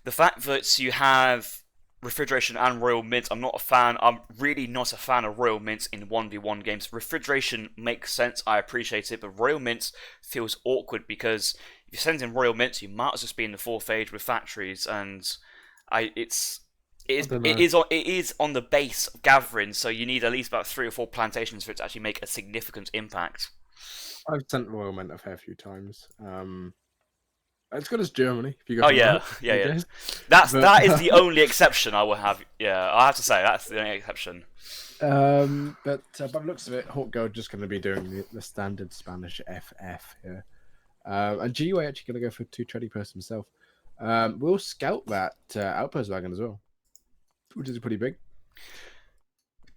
the fact that you have Refrigeration and Royal Mint, I'm not a fan. I'm really not a fan of Royal Mint in 1v1 games. Refrigeration makes sense, I appreciate it, but Royal Mint feels awkward, because if you send in Royal Mint, you might as well just be in the 4th age with factories, and it is on the base of gathering, so you need at least about 3 or 4 plantations for it to actually make a significant impact. I've sent Royal Mint a fair few times. As good as Germany. If you go yeah. That is the only exception I will have. Yeah, I have to say that's the only exception. But by the looks of it, Hawkgirl just going to be doing the standard Spanish FF here, and GiveUA actually going to go for 2 trading posts himself. We'll scout that outpost wagon as well, which is pretty big.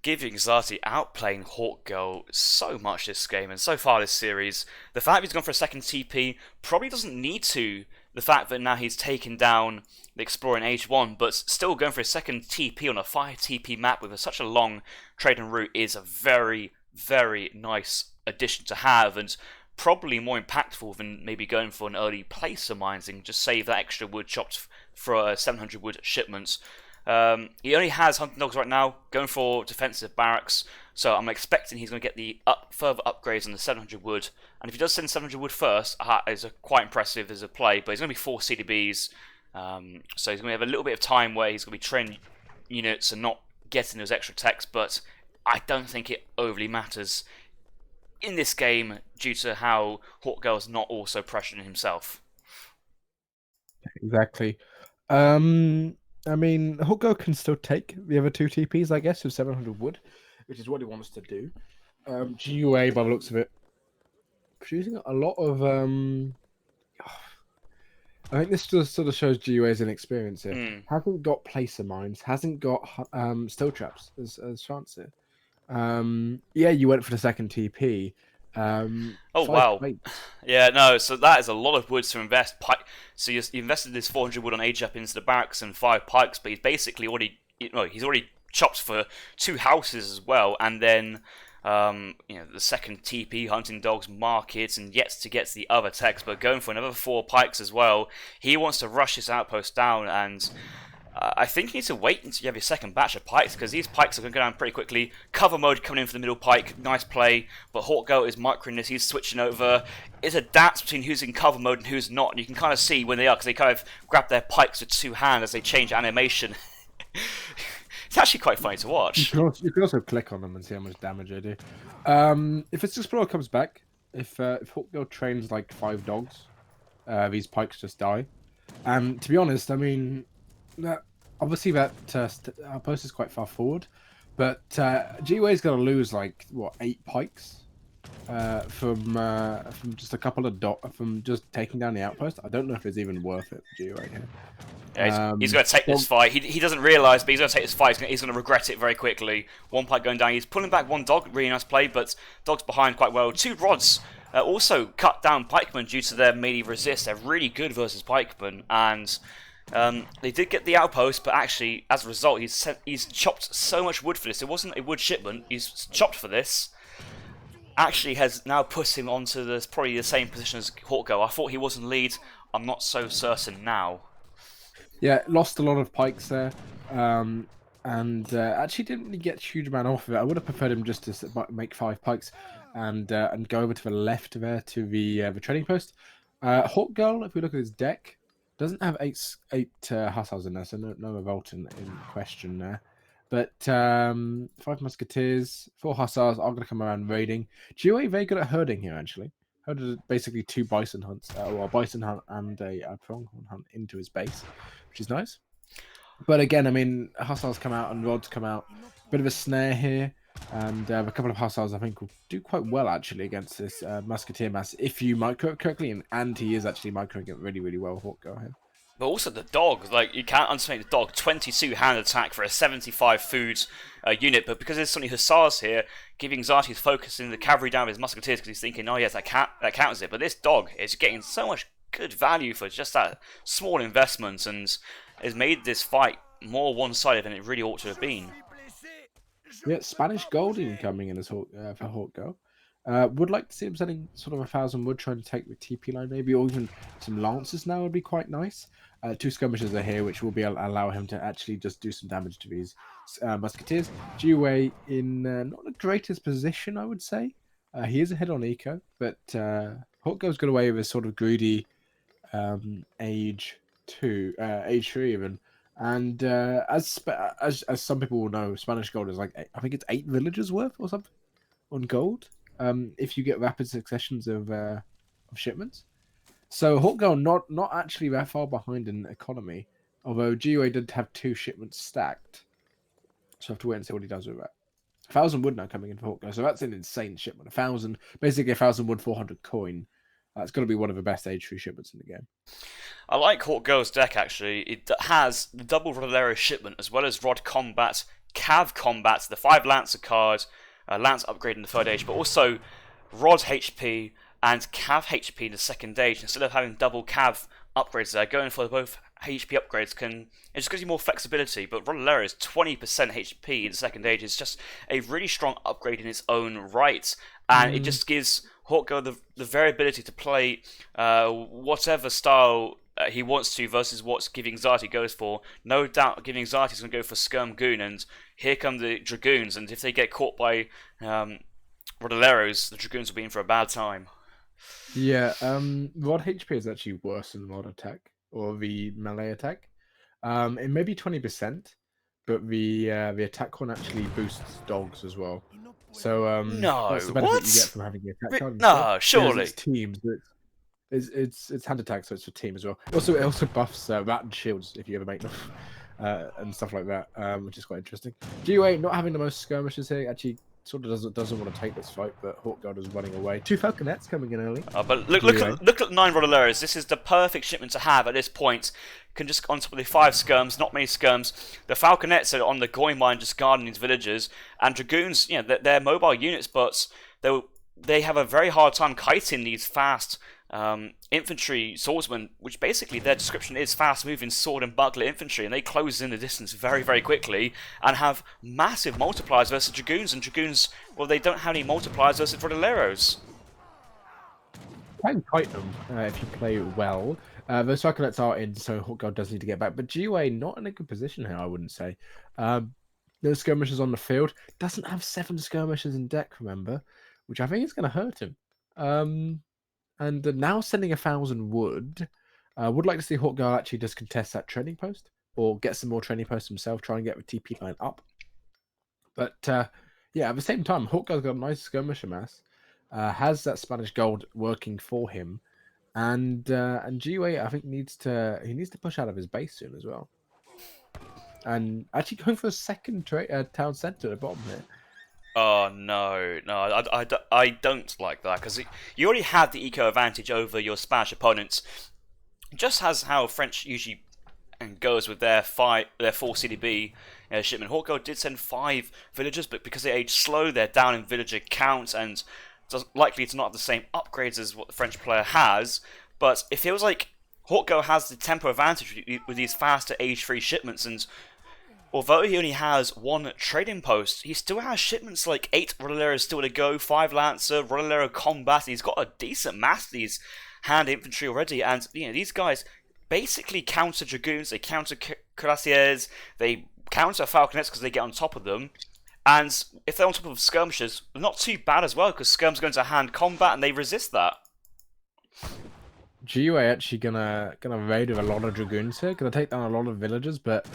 GiveUAnxiety outplaying Hawkgirl so much this game, and so far this series. The fact he's gone for a second TP probably doesn't need to. The fact that now he's taken down the Explorer in H1, but still going for a second TP on a 5 TP map with such a long trading route is a very, very nice addition to have, and probably more impactful than maybe going for an early placer mining. Just save that extra wood chopped for 700 wood shipments. He only has hunting dogs right now, going for defensive barracks, so I'm expecting he's going to get the further upgrades on the 700 wood. And if he does send 700 wood first, is quite impressive as a play, but he's going to be 4 CDBs, so he's going to have a little bit of time where he's going to be training units and not getting those extra techs, but I don't think it overly matters in this game due to how Hawkgirl's not also pressuring himself. Exactly. I mean, Hawkgirl can still take the other 2 TPs, I guess, with 700 wood, which is what he wants to do. GUA, by the looks of it, producing a lot of I think this just sort of shows GUA's inexperience here. Hasn't got placer mines, hasn't got still traps as chance here. Yeah, you went for the second TP. Oh wow! Yeah, no. So that is a lot of wood to invest. So you invested this 400 wood on age up into the barracks and 5 pikes, but he's basically already, he's already chopped for 2 houses as well, and then the second TP hunting dogs market and yet to get to the other techs, but going for another 4 pikes as well. He wants to rush his outpost down, and I think you need to wait until you have your second batch of pikes, because these pikes are going to go down pretty quickly. Cover mode coming in for the middle pike, nice play, but Hawkgirl is microing this, he's switching over. It's a dance between who's in cover mode and who's not, and you can kind of see when they are, because they kind of grab their pikes with 2 hands as they change animation. It's actually quite funny to watch. You can also click on them and see how much damage they do. If its Explorer comes back, if Hawkgirl trains like 5 dogs, these pikes just die. And to be honest, I mean, obviously that outpost is quite far forward, but GWA's going to lose like what 8 pikes from just a couple of from just taking down the outpost. I don't know if it's even worth it for GWA here. Yeah, he's going to take this fight. He doesn't realise, but he's going to take this fight. He's going to regret it very quickly. 1 pike going down. He's pulling back 1 dog. Really nice play, but dog's behind quite well. 2 rods also cut down pikemen due to their melee resist. They're really good versus pikemen, and they did get the outpost, but actually, as a result, he's chopped so much wood for this. It wasn't a wood shipment. He's chopped for this. Actually, has now put him onto probably the same position as Hawkgirl. I thought he was in lead. I'm not so certain now. Yeah, lost a lot of pikes there, and actually didn't really get a huge amount off of it. I would have preferred him just to make 5 pikes and go over to the left there to the trading post. Hawkgirl, if we look at his deck, doesn't have 8 hussars in there, so no revolt in question there. But 5 musketeers, 4 hussars are going to come around raiding. GOA very good at herding here, actually. Herded basically 2 bison hunts, or a bison hunt and a pronghorn hunt into his base, which is nice. But again, I mean, hussars come out and rods come out. Bit of a snare here, and a couple of hussars I think will do quite well actually against this musketeer mass if you micro it correctly, and he is actually microing it really, really well, Hawkgirl here. But also the dog, like, you can't underestimate the dog. 22 hand attack for a 75 food unit, but because there's so many hussars here, GiveUAnxiety is focusing the cavalry down with his musketeers because he's thinking, oh yes, that counts it. But this dog is getting so much good value for just that small investment, and has made this fight more one-sided than it really ought to have been. Yeah, Spanish gold incoming in as for Hawkgirl. Would like to see him sending sort of 1,000 wood, trying to take the TP line maybe, or even some lancers now would be quite nice. 2 skirmishers are here, which will allow him to actually just do some damage to these musketeers. GUA in not the greatest position, I would say. He is ahead on eco, but Hawkgirl's got away with a sort of greedy age 3 even. And as some people will know, Spanish gold is like, I think it's 8 villagers worth or something on gold. If you get rapid successions of shipments. So Hawkgirl not actually that far behind in economy, although GUA did have 2 shipments stacked. So I have to wait and see what he does with that. 1,000 wood now coming in for Hawkgirl, so that's an insane shipment. 1,000, basically 1,000 wood, 400 coin. That's got to be one of the best age 3 shipments in the game. I like Hawkgirl's deck actually. It has the double Rodolero shipment as well as Rod Combat, Cav Combat, the 5 Lancer card, Lance upgrade in the 3rd age, but also Rod HP and Cav HP in the 2nd age. Instead of having double Cav upgrades there, going for both HP upgrades it just gives you more flexibility. But Rodolero is 20% HP in the 2nd age. It's just a really strong upgrade in its own right, and it just gives Hawkgirl the variability to play whatever style he wants to versus what GiveUAnxiety goes for. No doubt GiveUAnxiety is going to go for Skirm Goon, and here come the Dragoons, and if they get caught by Rodilleros, the Dragoons will be in for a bad time. Yeah, Rod HP is actually worse than Rod attack, or the melee attack. It may be 20%, but the attack one actually boosts dogs as well. So No, that's the benefit what? you get from having the attack card. No, surely. It's teams. It's hand attack, so it's for team as well. It also buffs rat and shields if you ever make them, and stuff like that, which is quite interesting. GUA not having the most skirmishes here actually sort of doesn't want to take this fight, but Hawk God is running away. 2 Falconets coming in early. But look at 9 Rodilleros. This is the perfect shipment to have at this point. Can just on top of the 5 skirms, not many skirms. The Falconets are on the Goy mine just guarding these villagers, and Dragoons, you know, they're mobile units, but they have a very hard time kiting these fast infantry swordsmen, which basically their description is fast-moving sword and buckler infantry, and they close in the distance very, very quickly and have massive multipliers versus Dragoons, and Dragoons, well, they don't have any multipliers versus Rodilleros. You can kite them if you play well. Those Falconets are in, so Hawk God does need to get back, but GUA not in a good position here, I wouldn't say. No skirmishers on the field. Doesn't have 7 skirmishers in deck, remember, which I think is going to hurt him. And now sending 1,000 wood. Would like to see Hawk God actually just contest that training post, or get some more training posts himself, try and get the TP line up. But yeah, at the same time, Hawk God's got a nice skirmisher mass, has that Spanish gold working for him, and GUA I think needs to push out of his base soon as well. And actually going for a second town centre at the bottom here. Oh no, I don't like that, because you already had the eco advantage over your Spanish opponents. Just as how French usually goes with their 4 CDB shipment. Hawk God did send 5 villagers, but because they age slow, they're down in villager count and likely to not have the same upgrades as what the French player has. But it feels like Hawk God has the tempo advantage with these faster age 3 shipments, and although he only has 1 trading post, he still has shipments like 8 Rodilleros still to go, 5 Lancer, Rodillero Combat. He's got a decent mass of these hand infantry already, and you know, these guys basically counter Dragoons, they counter Cuirassiers, they counter Falconets because they get on top of them. And if they're on top of skirmishers, they're not too bad as well, because skirms go into hand combat and they resist that. GUA actually gonna raid with a lot of Dragoons here, gonna take down a lot of villagers, but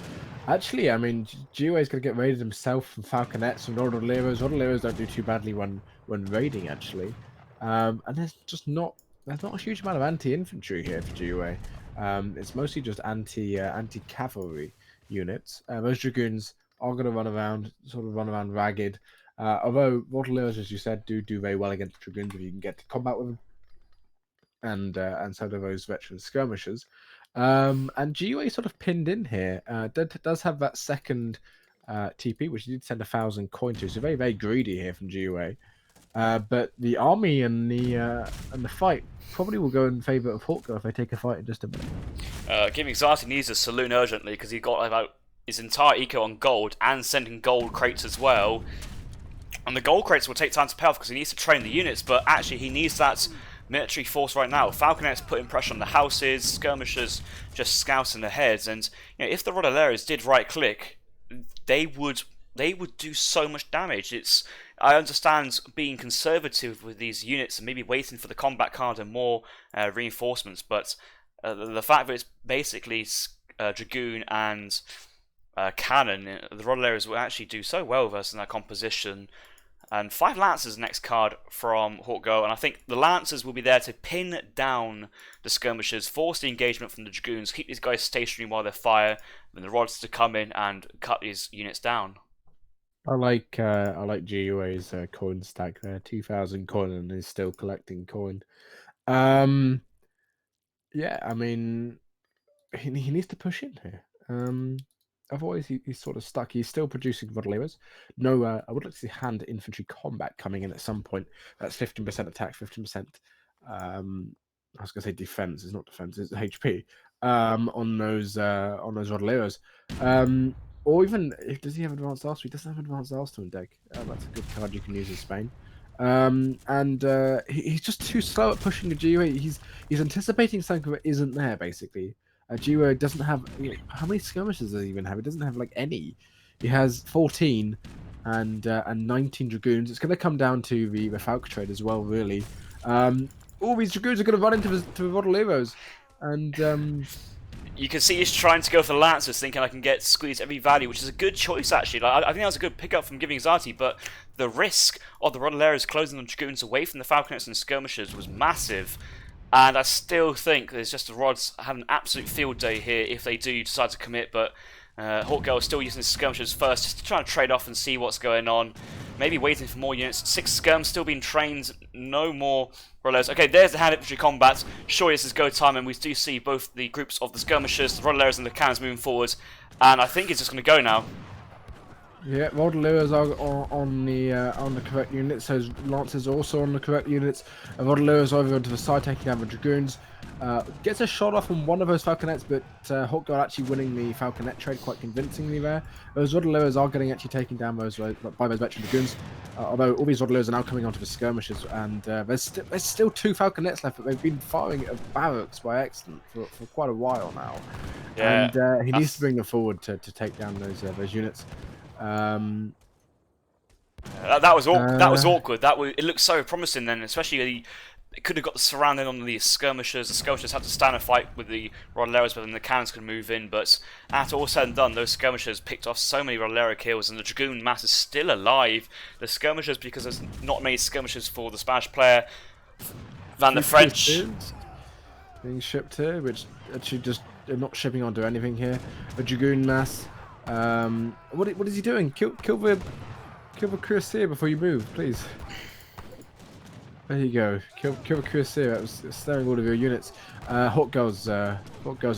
actually, I mean, GUA is gonna get raided himself from Falconets and Rodilleros. Rodilleros don't do too badly when raiding, actually. And there's not a huge amount of anti-infantry here for GUA. It's mostly just anti-cavalry units. Those Dragoons are gonna run around ragged. Although Rodilleros, as you said, do very well against Dragoons if you can get to combat with them. And so do those veteran skirmishers. And GUA sort of pinned in here. Does have that second TP, which he did send 1,000 coin to. So very, very greedy here from GUA. But the army and the fight probably will go in favour of Hawk God if they take a fight in just a minute. GiveUAnxiety needs a saloon urgently, because he got about his entire eco on gold and sending gold crates as well. And the gold crates will take time to pay off because he needs to train the units, but actually he needs that military force right now. Falconets putting pressure on the houses, skirmishers just scouting the heads, and you know, if the Rodilleros did right click, they would do so much damage. I understand being conservative with these units and maybe waiting for the combat card and more reinforcements, but the fact that it's basically Dragoon and Cannon, the Rodilleros will actually do so well versus that composition. And 5 Lancers next card from Hawk God, and I think the Lancers will be there to pin down the skirmishers, force the engagement from the Dragoons, keep these guys stationary while they fire, and the Rods to come in and cut these units down. I like GUA's coin stack there, 2,000 coin, and is still collecting coin. Yeah, I mean, he needs to push in here. Otherwise, he's sort of stuck. He's still producing Rodilleros. No, I would like to see hand infantry combat coming in at some point. That's 15% attack, 15%. I was gonna say defense. It's not defense. It's HP. On those Rodilleros. Or even does he have advanced arsenal? He doesn't have advanced arsenal in deck. That's a good card you can use in Spain. He's just too slow at pushing the GUA. He's anticipating something that isn't there, basically. GUA doesn't have... how many skirmishes does he even have? He doesn't have, like, any. He has 14 and 19 Dragoons. It's going to come down to the Falcon trade as well, really. All these Dragoons are going to run into the Rodoleros. And... you can see he's trying to go for the Lancers, thinking I can get squeeze every value, which is a good choice actually. Like, I think that was a good pickup from GiveUAnxiety, but the risk of the Rodoleros closing the Dragoons away from the Falconets and skirmishers was massive. And I still think there's just the Rods have an absolute field day here if they do decide to commit, but Hawkgirl is still using his skirmishers first, just to try and trade off and see what's going on. Maybe waiting for more units. 6 skirms still being trained, no more Rodoleros. Okay, there's the hand infantry combat. Surely this is go time, and we do see both the groups of the skirmishers, the Rodoleros and the cannons moving forward. And I think it's just going to go now. Yeah, Rodoleros are on the correct units. So Lancers are also on the correct units. Rodoleros over onto the side, taking down the Dragoons. Gets a shot off on one of those Falconets, but Hawkgirl actually winning the Falconet trade quite convincingly there. Those Rodoleros are getting actually taken down by those veteran Dragoons. Although all these Rodoleros are now coming onto the skirmishes, and there's still 2 Falconets left, but they've been firing at barracks by accident for quite a while now. Yeah, and he needs to bring them forward to take down those units. that was awkward. It looked so promising then, especially it could have got the surrounding on the skirmishers. The skirmishers had to stand and fight with the Rodoleros, but then the cannons could move in. But after all said and done, those skirmishers picked off so many Rodolero kills, and the Dragoon mass is still alive. The skirmishers, because there's not many skirmishers for the Spanish player than the French. Being shipped here, which actually just they're not shipping onto anything here. The Dragoon mass. What is he doing? Kill the cuirassier before you move, please. There you go. Kill the cuirassier. That was snaring all of your units. Hawkgirl's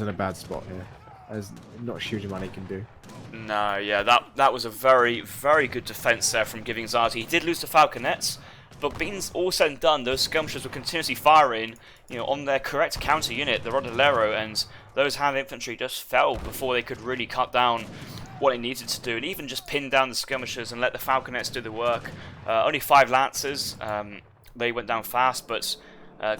in a bad spot here. There's not a huge amount he can do. No, yeah, that was a very, very good defense there from GiveUAnxiety. He did lose the Falconets, but being all said and done, those skirmishers were continuously firing, on their correct counter unit, the Rodolero, and those hand infantry just fell before they could really cut down what it needed to do, and even just pin down the skirmishers and let the Falconets do the work. Only 5 Lancers, they went down fast, but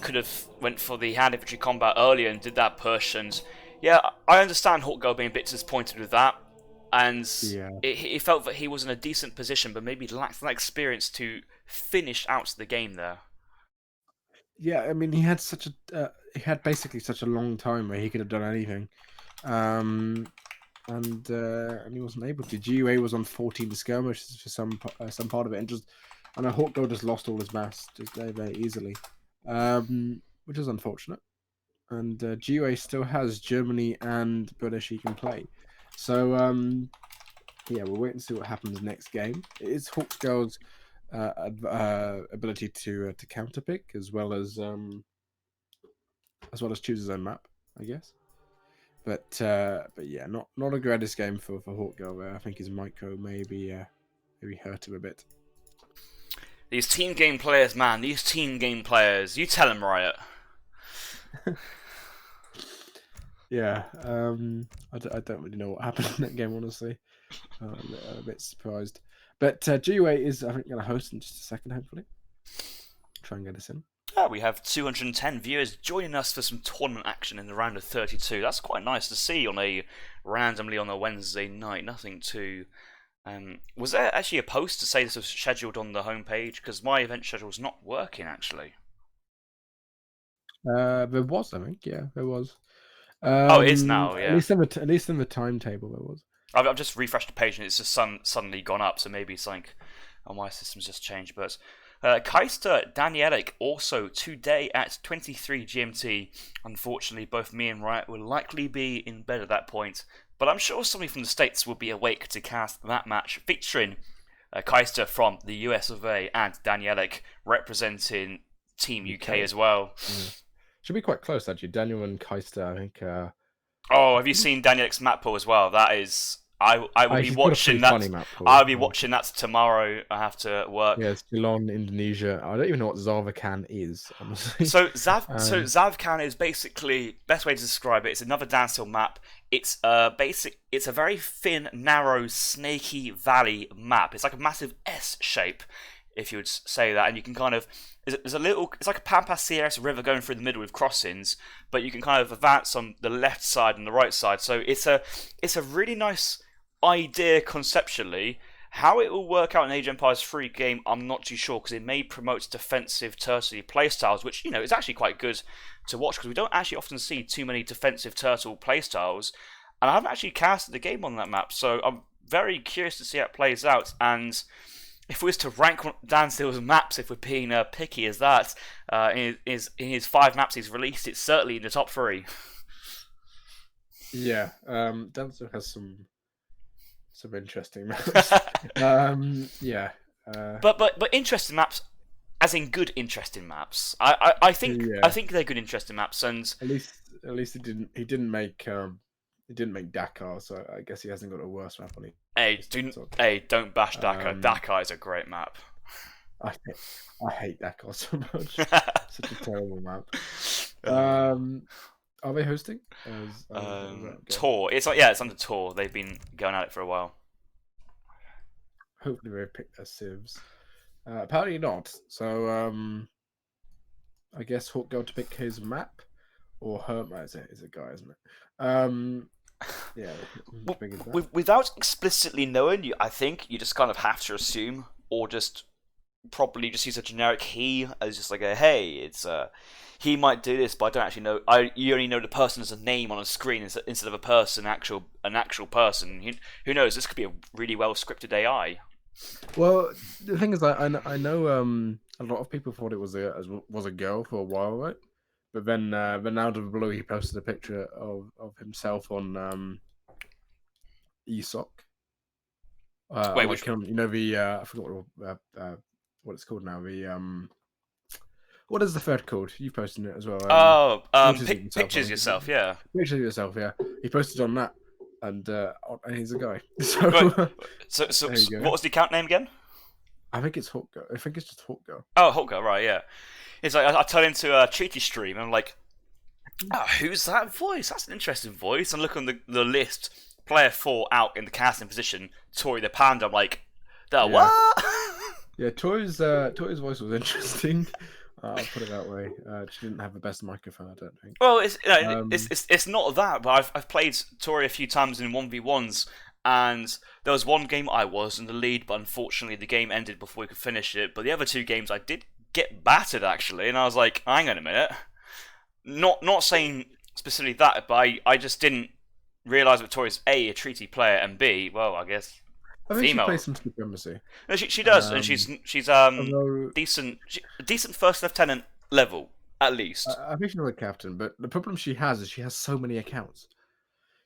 could have went for the hand infantry combat earlier and did that push. And yeah, I understand Hawkgirl being a bit disappointed with that, and he felt that he was in a decent position, but maybe lacked that experience to finish out the game there. Yeah, I mean, he had basically such a long time where he could have done anything, and he wasn't able to. GUA was on 14 skirmishes for some part of it, and Hawkgirl just lost all his mass just very, very easily, which is unfortunate. And GUA still has Germany and British he can play, so yeah, we'll wait and see what happens next game. It is Hawkgirl's ability to counterpick as well as choose his own map, I guess. But yeah, not a greatest game for Hawkgirl there. I think his micro maybe hurt him a bit. These team game players, man. These team game players. You tell them, Riot. Yeah, I don't really know what happened in that game, honestly. I'm a bit surprised. But GUA is, I think, going to host in just a second, hopefully. Try and get us in. We have 210 viewers joining us for some tournament action in the round of 32. That's quite nice to see randomly on a Wednesday night. Nothing too... was there actually a post to say this was scheduled on the homepage? Because my event schedule is not working, actually. There was, I think. Yeah, there was. Oh, it is now, yeah. At least in the timetable there was. I've just refreshed the page and it's just suddenly gone up, so maybe something on my system's just changed. But Keister Danielik also today at 23 GMT. Unfortunately, both me and Riot will likely be in bed at that point, but I'm sure somebody from the States will be awake to cast that match featuring Keister from the US of A and Danielik representing Team UK as well. Should be quite close, actually. Daniel and Keister, I think. Oh, have you seen Danielik's map pool as well? That is... I will be watching that. I'll be watching that tomorrow. I have to work. Yeah, Ceylon, Indonesia. I don't even know what Zavkhan is, honestly. So Zavkhan is basically, best way to describe it, it's another downhill map. It's it's a very thin, narrow, snaky valley map. It's like a massive S shape. if you would say that. And you can kind of there's a little, it's like a Pampas Sierras river going through the middle with crossings, but you can kind of advance on the left side and the right side. So it's a really nice idea conceptually. How it will work out in Age of Empires 3 game, I'm not too sure, because it may promote defensive turtle playstyles, which, you know, is actually quite good to watch, because we don't actually often see too many defensive turtle playstyles, and I haven't actually casted the game on that map, so I'm very curious to see how it plays out. And if we was to rank Dan Steele's maps, if we're being picky as that, in his 5 maps he's released, it's certainly in the top 3. Yeah, Dan Steele has some interesting maps. Yeah. But interesting maps, as in good interesting maps. I think they're good interesting maps, and at least he didn't make Dakar, so I guess he hasn't got a worse map on it. Don't bash Dakar. Dakar is a great map. I hate Dakar so much. Such a terrible map. Are they hosting? Tour. It's it's under Tour. They've been going at it for a while. Hopefully they pick their civs. Apparently not. So I guess Hawk got to pick his map, or her map. It's a guy, isn't it? Yeah. Without explicitly knowing, I think you just kind of have to assume, or just probably just use a generic he as just like a hey, it's he might do this, but I don't actually know. You only know the person as a name on a screen instead of a person, an actual person. Who knows? This could be a really well scripted AI. Well, the thing is, I know a lot of people thought it was a girl for a while, right? But then out of the blue, he posted a picture of himself on ESOC. Wait, which you know, the I forgot what it's called now. The what is the third called? You posted it as well. Pictures yourself, yeah. Pictures of yourself, yeah. He posted on that, and he's a guy. So, so what was the account name again? I think it's Hawk Girl. I think it's just Hawk Girl. Oh, Hawk Girl, right? Yeah. It's like I turn into a treaty stream, and I'm like, who's that voice? That's an interesting voice. And look on the list, player 4 out in the casting position, Tori the Panda. I'm like, what? Yeah, Tori's voice was interesting. I'll put it that way. She didn't have the best microphone, I don't think. Well, it's not that, but I've played Tori a few times in 1v1s, and there was one game I was in the lead, but unfortunately the game ended before we could finish it. But the other 2 games I did get battered actually, and I was like, hang on a minute. Not saying specifically that, but I just didn't realise that Tori's A treaty player, and B, well, I guess I think female. she plays some supremacy. No, she does, and she's decent first lieutenant level at least. I think she's a captain, but the problem she has is she has so many accounts.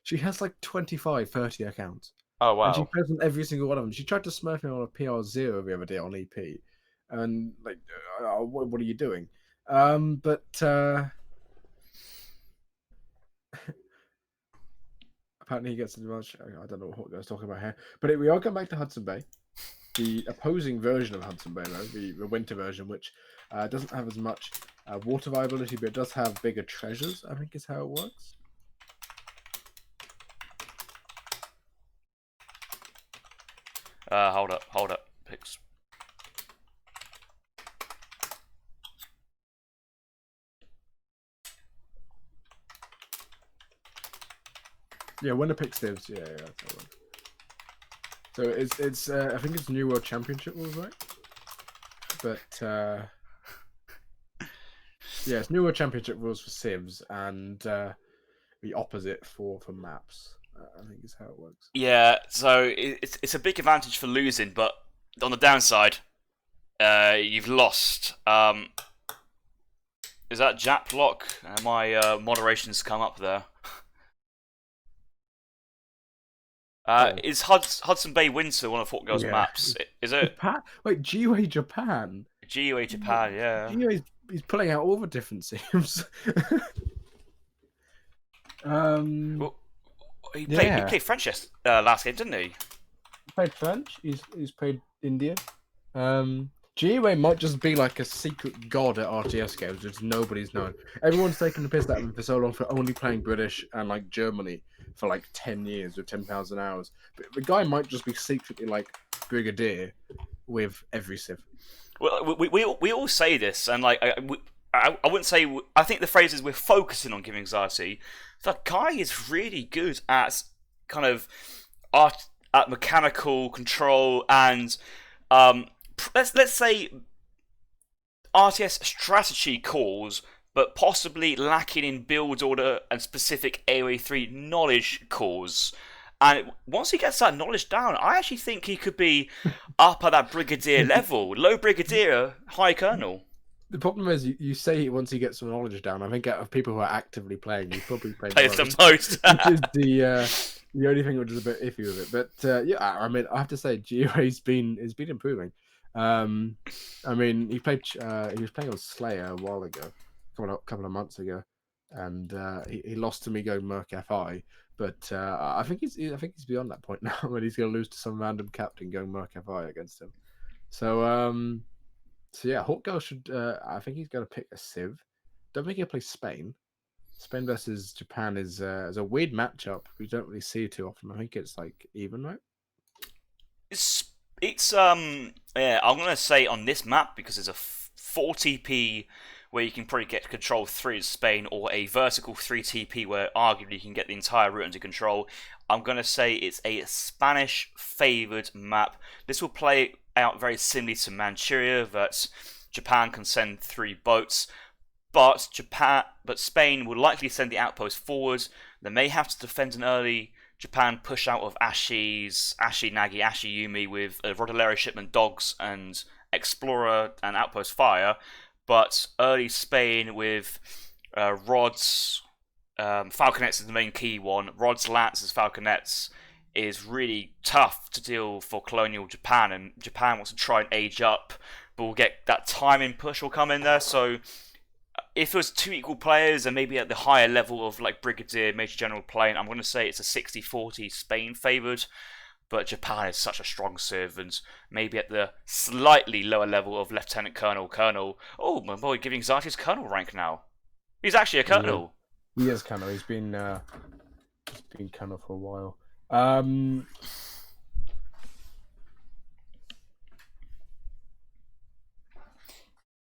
She has like 25, 30 accounts. Oh wow! And she plays on every single one of them. She tried to smurf me on a PR0 the other day on EP, and like, what are you doing? Apparently he gets much. I don't know what Hawk was talking about here, but we are going back to Hudson Bay, the opposing version of Hudson Bay, though, the winter version, which doesn't have as much water viability, but it does have bigger treasures, I think is how it works. Hold up, Pix. Yeah, winner picks divs. Yeah, that's how it works. So it's I think it's New World Championship rules, right? But yeah, it's New World Championship rules for civs, and the opposite for maps. I think is how it works. Yeah, so it's a big advantage for losing, but on the downside, you've lost. Is that Jap lock? My moderation's come up there. Is Hudson Bay Winter one of Hawk Girl's maps? Is it? Japan? Wait, GiveUA Japan. GiveUA Japan, yeah. GiveUA, he's pulling out all the different sims. Well, he played French last game, didn't he? He played French. He's played India. GiveUA might just be like a secret god at RTS games, which nobody's known. Everyone's taken the piss out of him for so long for only playing British and like Germany for like 10 years with 10,000 hours. But the guy might just be secretly like Brigadier with every civ. Well, we all say this, and like I wouldn't say. I think the phrase is we're focusing on GiveUAnxiety. That guy is really good at kind of art, at mechanical control and let's say RTS strategy calls, but possibly lacking in build order and specific AoE3 knowledge calls. And once he gets that knowledge down, I actually think he could be up at that brigadier level, low brigadier, high colonel. The problem is, you say once he gets some knowledge down. I think out of people who are actively playing, he probably Plays the most. most. Which is the only thing which is a bit iffy with it. But yeah, I mean, I have to say, GiveUA's been improving. I mean, he was playing on Slayer a while ago, a couple of months ago, and he lost to me going Merc FI. But I think he's beyond that point now, when he's going to lose to some random captain going Merc FI against him. So yeah, Hawkgirl should. I think he's going to pick a Civ. Don't think he'll play Spain. Spain versus Japan is a weird matchup. We don't really see it too often. I think it's like even, right? It's yeah, I'm gonna say on this map, because it's a 4 TP where you can probably get control 3 of Spain, or a vertical 3 TP where arguably you can get the entire route under control. I'm gonna say it's a Spanish favoured map. This will play out very similarly to Manchuria, that Japan can send 3 boats, but Spain will likely send the outpost forward. They may have to defend an early Japan push out of Ashi, Nagi, Ashi Yumi with Rodolero shipment dogs and Explorer and outpost fire, but early Spain with rods, falconets is the main key one. Rods, lances, falconets is really tough to deal for colonial Japan, and Japan wants to try and age up, but we'll get that timing push will come in there. So if it was 2 equal players and maybe at the higher level of like Brigadier, Major General playing, I'm going to say it's a 60-40 Spain favoured, but Japan is such a strong servant. Maybe at the slightly lower level of Lieutenant Colonel, Colonel. Oh, my boy, GiveUAnxiety his Colonel rank now. He's actually a Colonel. He is Colonel. He's been Colonel for a while.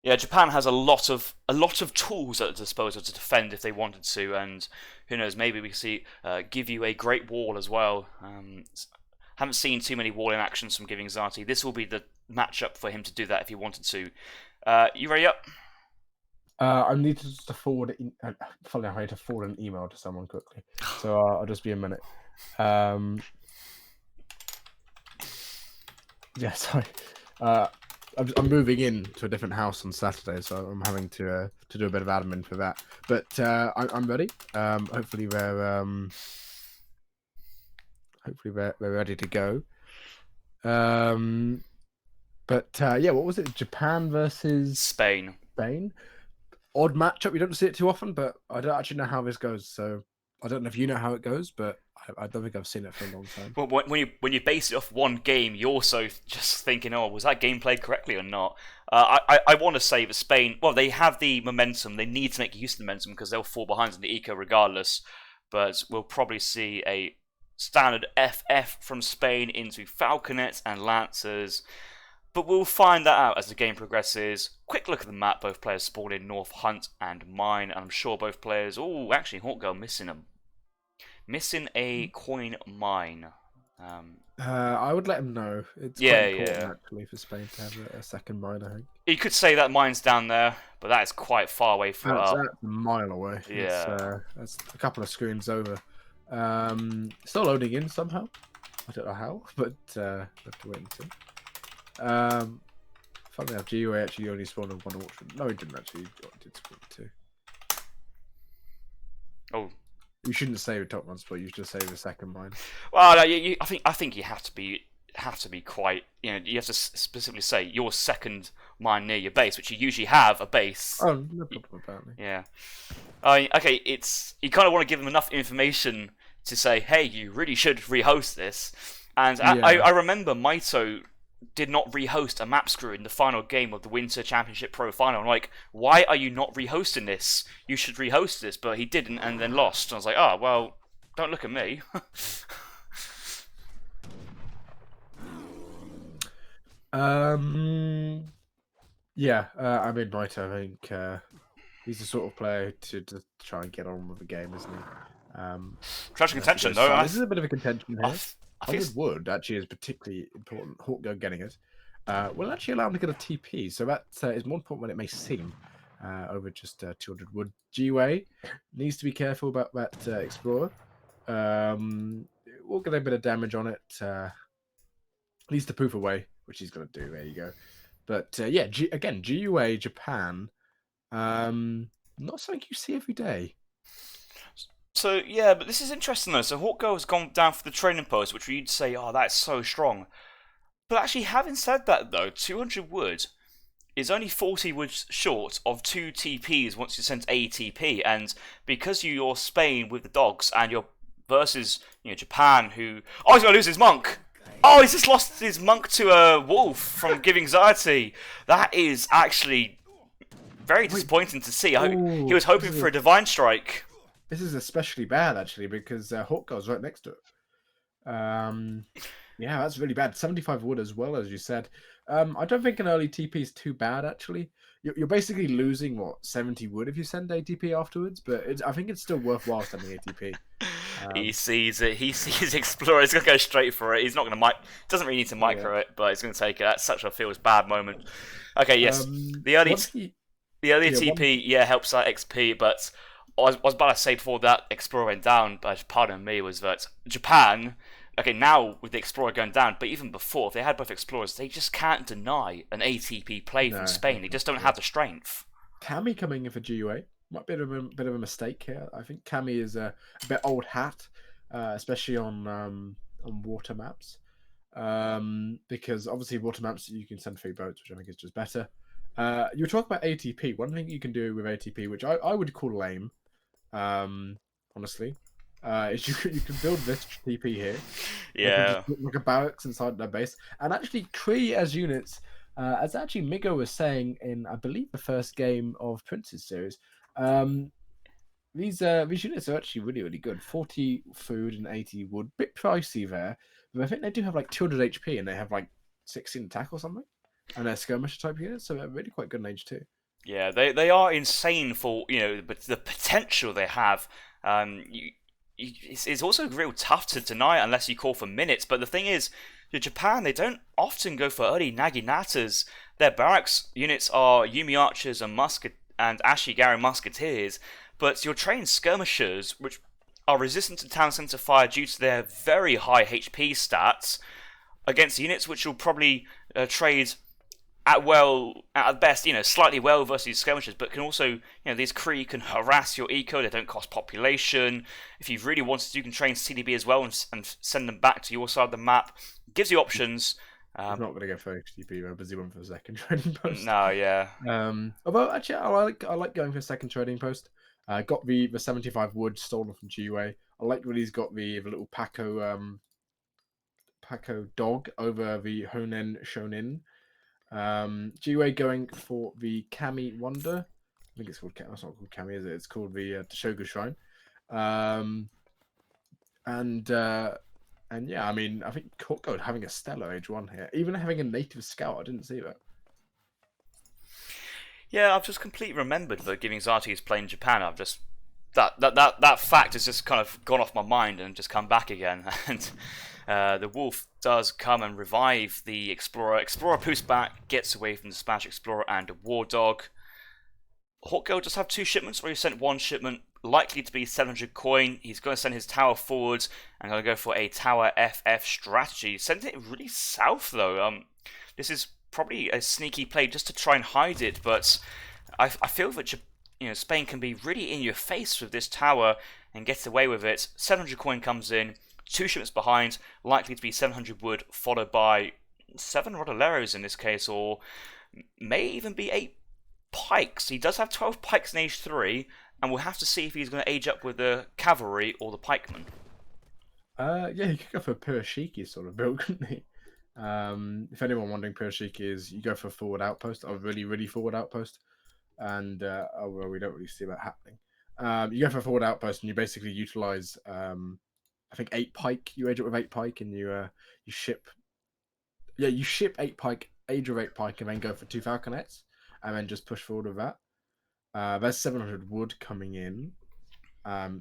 Yeah, Japan has a lot of tools at their disposal to defend if they wanted to, and who knows, maybe we can see GiveUA Great Wall as well. Haven't seen too many wall in actions from GiveUAnxiety. This will be the matchup for him to do that if he wanted to. You ready up? I need to forward it. Funny, I need to forward an email to someone quickly, so I'll just be a minute. Yeah, sorry. I'm moving in to a different house on Saturday, so I'm having to do a bit of admin for that. But I'm ready. Hopefully we're ready to go. But yeah, what was it? Japan versus Spain. Odd matchup. You don't see it too often, but I don't actually know how this goes. So I don't know if you know how it goes, but I don't think I've seen it for a long time. Well, when you base it off one game, you're also just thinking, oh, was that game played correctly or not? I want to say that Spain, well, they have the momentum. They need to make use of the momentum because they'll fall behind in the eco regardless. But we'll probably see a standard FF from Spain into Falconets and Lancers. But we'll find that out as the game progresses. Quick look at the map. Both players spawn in North Hunt and Mine. And I'm sure both players... Oh, actually, Hawkgirl missing a coin mine. I would let him know. It's quite important actually for Spain to have a second mine, I think. You could say that mine's down there, but that is quite far away from that's a mile away. Yeah. That's a couple of screens over. Still loading in somehow. I don't know how, but we'll have to wait and see. Funny enough, GiveUA actually only spawned on one orchard. No, he didn't actually. He did spawn 2. Oh. You shouldn't save a top one spot. You should save a second mine. Well, I think you have to be quite. You know, you have to specifically say your second mine near your base, which you usually have a base. Oh, no problem apparently. Yeah. Okay, you kind of want to give them enough information to say, hey, you really should rehost this. And I remember Maito did not rehost a map screw in the final game of the Winter Championship Pro Final. I'm like, why are you not rehosting this? You should rehost this, but he didn't and then lost. I was like, oh, well, don't look at me. Yeah, I mean, right. I think he's the sort of player to try and get on with the game, isn't he? Treasure As he contention goes though. silent. This is a bit of a contention I, here. I think 100 wood actually is particularly important. Hawkgo getting it will actually allow him to get a TP, so that is more important than it may seem. Over just 200 wood. GiveUA needs to be careful about that Explorer. We'll get a bit of damage on it. Needs to poof away, which he's going to do. There you go. But yeah, again, GiveUA Japan. Not something you see every day. so. Yeah, but this is interesting though. So Hawkgirl has gone down for the training post, which you'd say, oh, that's so strong. But actually, having said that though, 200 wood is only 40 wood short of 2 TPs once you send ATP, and because you're Spain with the dogs and you're versus Japan, who he's gonna lose his monk. Oh, he's just lost his monk to a wolf from GiveUAnxiety. That is actually very disappointing to see. He was hoping for a divine strike. This is especially bad actually because Hawkgirl's right next to it. Yeah, that's really bad. 75 wood as well, as you said. I don't think an early TP is too bad actually. You're basically losing what 70 wood if you send ATP afterwards, but I think it's still worthwhile sending ATP. He sees it. He sees Explorer. He's gonna go straight for it. He's not gonna doesn't really need to micro it, but he's gonna take it. That's such a feels bad moment. Okay, yes, the early TP helps that XP, but I was about to say before that Explorer went down, but pardon me, was that Japan. Okay, now with the Explorer going down, but even before, if they had both Explorers, they just can't deny an ATP play from Spain. They just don't have the strength. Kami coming in for GiveUA might be a bit of a mistake here. I think Kami is a bit old hat, especially on water maps, because obviously water maps you can send free boats, which I think is just better. You were talking about ATP. One thing you can do with ATP, which I would call lame, honestly, is you can build this TP here. Yeah. Like a barracks inside their base. And actually, Kree as units, as actually Migo was saying in, I believe, the first game of Prince's series, these units are actually really, really good. 40 food and 80 wood. Bit pricey there, but I think they do have like 200 HP and they have like 16 attack or something. And they're skirmisher type units, so they're really quite good in age 2. Yeah, they are insane for but the potential they have. It's also real tough to deny unless you call for minutes. But the thing is, Japan, they don't often go for early Naginatas. Their barracks units are Yumi archers and Ashigaru musketeers. But your trained skirmishers, which are resistant to town centre fire due to their very high HP stats, against units which will probably trade at best, slightly well versus skirmishers, but can also, these Kree can harass your eco. They don't cost population. If you really wanted to, you can train CDB as well and send them back to your side of the map. Gives you options. He's not going to go for HTP, though, because he went for a second trading post. No, yeah. Although actually, I like going for a second trading post. Got the 75 wood stolen from GiveUA. I like when he's got the little Paco dog over the Honen Shonin. GiveUA going for the Kami Wonder. I think it's called Kami. It's not called Kami, is it? It's called the Teshogu Shrine. And yeah, I mean, I think Hawkgo having a stellar age 1 here, even having a native scout. I didn't see that. Yeah, I've just completely remembered that GiveUAnxiety is playing Japan. I've just that fact has just kind of gone off my mind and just come back again. And the wolf does come and revive the Explorer. Explorer poofs back, gets away from the Spanish Explorer and a War Dog. Hawkgirl does have 2 shipments, where he sent 1 shipment, likely to be 700 coin. He's going to send his tower forwards and going to go for a tower FF strategy. Sent it really south though. This is probably a sneaky play just to try and hide it, but I feel that Spain can be really in your face with this tower and get away with it. 700 coin comes in, 2 shipments behind, likely to be 700 wood, followed by 7 Rodoleros in this case, or may even be 8 pikes. He does have 12 pikes in age 3, and we'll have to see if he's going to age up with the cavalry or the pikemen. Yeah, he could go for Purashiki sort of build, couldn't he? If anyone wondering, Purashiki is you go for a forward outpost, a really, really forward outpost, and well, we don't really see that happening. You go for a forward outpost, and you basically utilize, I think 8 pike. You age it with 8 pike, and you ship. Yeah, you ship 8 pike, age of 8 pike, and then go for 2 falconets. and then just push forward with that. There's 700 wood coming in.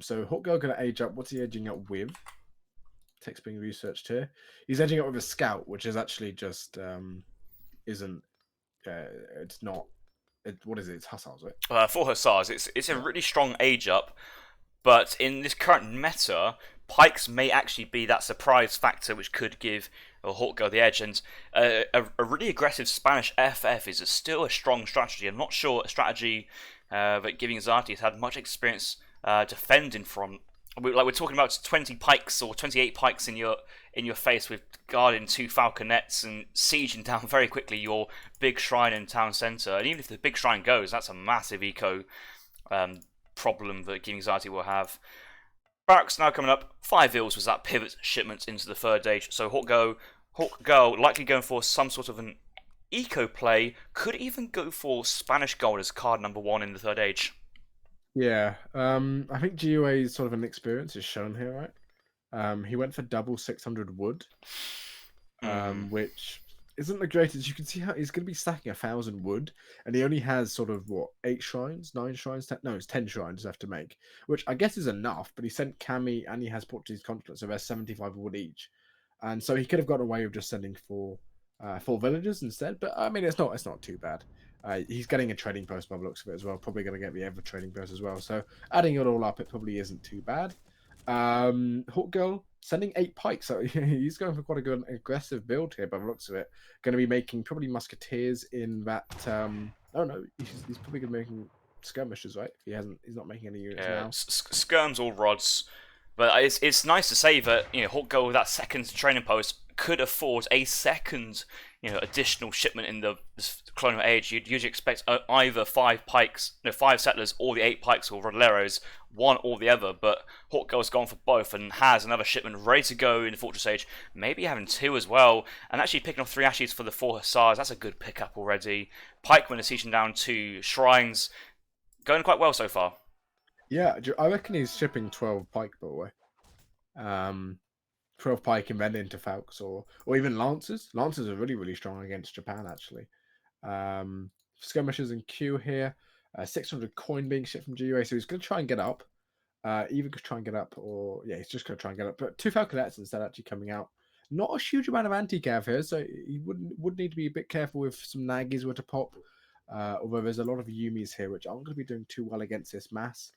So Hawk Girl going to age up. What's he edging up with? Text being researched here. He's edging up with a scout, which is actually just isn't. It's not. What is it? It's hussars, right? For Hussars, it's a really strong age up, but in this current meta, pikes may actually be that surprise factor which could give Hawk Girl the edge. And a really aggressive Spanish FF is still a strong strategy. I'm not sure a strategy that GiveUAnxiety has had much experience defending from. We're talking about 20 pikes or 28 pikes in your face with guarding 2 falconets and sieging down very quickly your big shrine in town centre. And even if the big shrine goes, that's a massive eco problem that GiveUAnxiety will have. Barracks now coming up. 5 ills was that pivot shipment into the 3rd age. So Hawk Girl likely going for some sort of an eco play. Could even go for Spanish gold as card number 1 in the 3rd age. Yeah, I think GUA's sort of an experience is shown here, right? He went for double 600 wood, which isn't the greatest. You can see how he's going to be stacking 1,000 wood, and he only has sort of, what, 8 shrines, 9 shrines? No, it's 10 shrines left to make, which I guess is enough, but he sent Cami, and he has Portuguese Consulate, so there's 75 wood each. And so he could have gotten away with just sending 4 villagers instead, but I mean, it's not too bad. He's getting a trading post by the looks of it as well. Probably going to get the ever trading post as well. So adding it all up, it probably isn't too bad. Hawk Girl sending 8 pikes. So he's going for quite a good aggressive build here by the looks of it. Going to be making probably musketeers in that. Oh no, he's probably going to be making skirmishers, right? He's not making any units now. Skirms or rods. But it's nice to say that Hawk Girl with that 2nd training post could afford a 2nd additional shipment in the colonial age. You'd usually expect either 5 settlers, or the 8 pikes or rodelleros, one or the other. But Hawk Girl's gone for both and has another shipment ready to go in the Fortress age. Maybe having 2 as well, and actually picking off 3 ashes for the 4 hussars. That's a good pickup already. Pikemen are sieging down 2 shrines, going quite well so far. Yeah, I reckon he's shipping 12 pike, by the way. 12 pike and then into Falcons or even Lancers. Lancers are really, really strong against Japan, actually. Skirmishers in queue here. 600 coin being shipped from GUA, so he's going to try and get up. Either try and get up, or yeah, he's just going to try and get up. But 2 Falconets instead actually coming out. Not a huge amount of anti-cav here, so he would need to be a bit careful with some Naggies were to pop. Although there's a lot of Yumis here, which aren't going to be doing too well against this mass.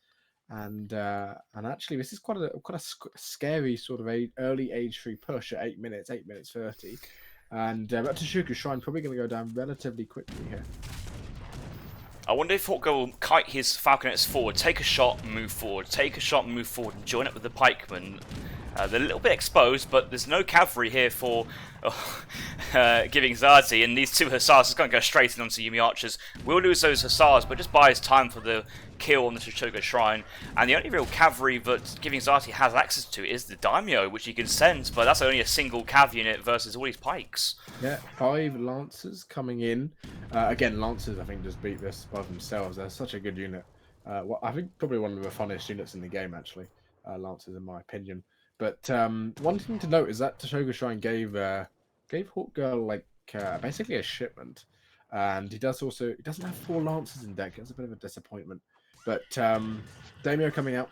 And actually, this is quite a scary sort of early age 3 push at 8 minutes 30. And that Tashuka Shrine probably going to go down relatively quickly here. I wonder if Hawk Girl will kite his falconets forward, take a shot, move forward, take a shot, move forward, and join up with the pikemen. They're a little bit exposed, but there's no cavalry here for GiveUAnxiety, and these 2 hussars are going to go straight in onto Yumi archers. We'll lose those hussars, but just buys time for the kill on the Shotoga Shrine. And the only real cavalry that GiveUAnxiety has access to is the Daimyo, which he can send, but that's only a single cav unit versus all these pikes. Yeah, 5 Lancers coming in. Again, Lancers, I think, just beat this by themselves. They're such a good unit. I think probably one of the funnest units in the game, actually. Lancers, in my opinion. But one thing to note is that Tashoga Shrine gave Hawk Girl basically a shipment, and he doesn't have 4 Lancers in deck. It's a bit of a disappointment. But Daimyo coming out,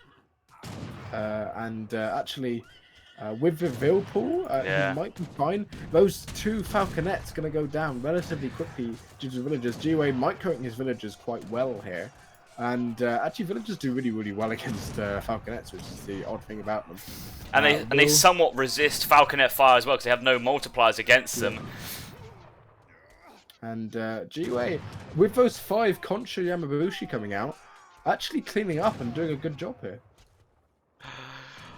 and actually with the Vil pool, he might be fine. Those 2 Falconets going to go down relatively quickly due to the villagers. GUA microing his villagers quite well here. And actually, villagers do really, really well against falconets, which is the odd thing about them. And they somewhat resist falconet fire as well, because they have no multipliers against them. And GUA, with those 5 Concha Yamabushi coming out, actually cleaning up and doing a good job here.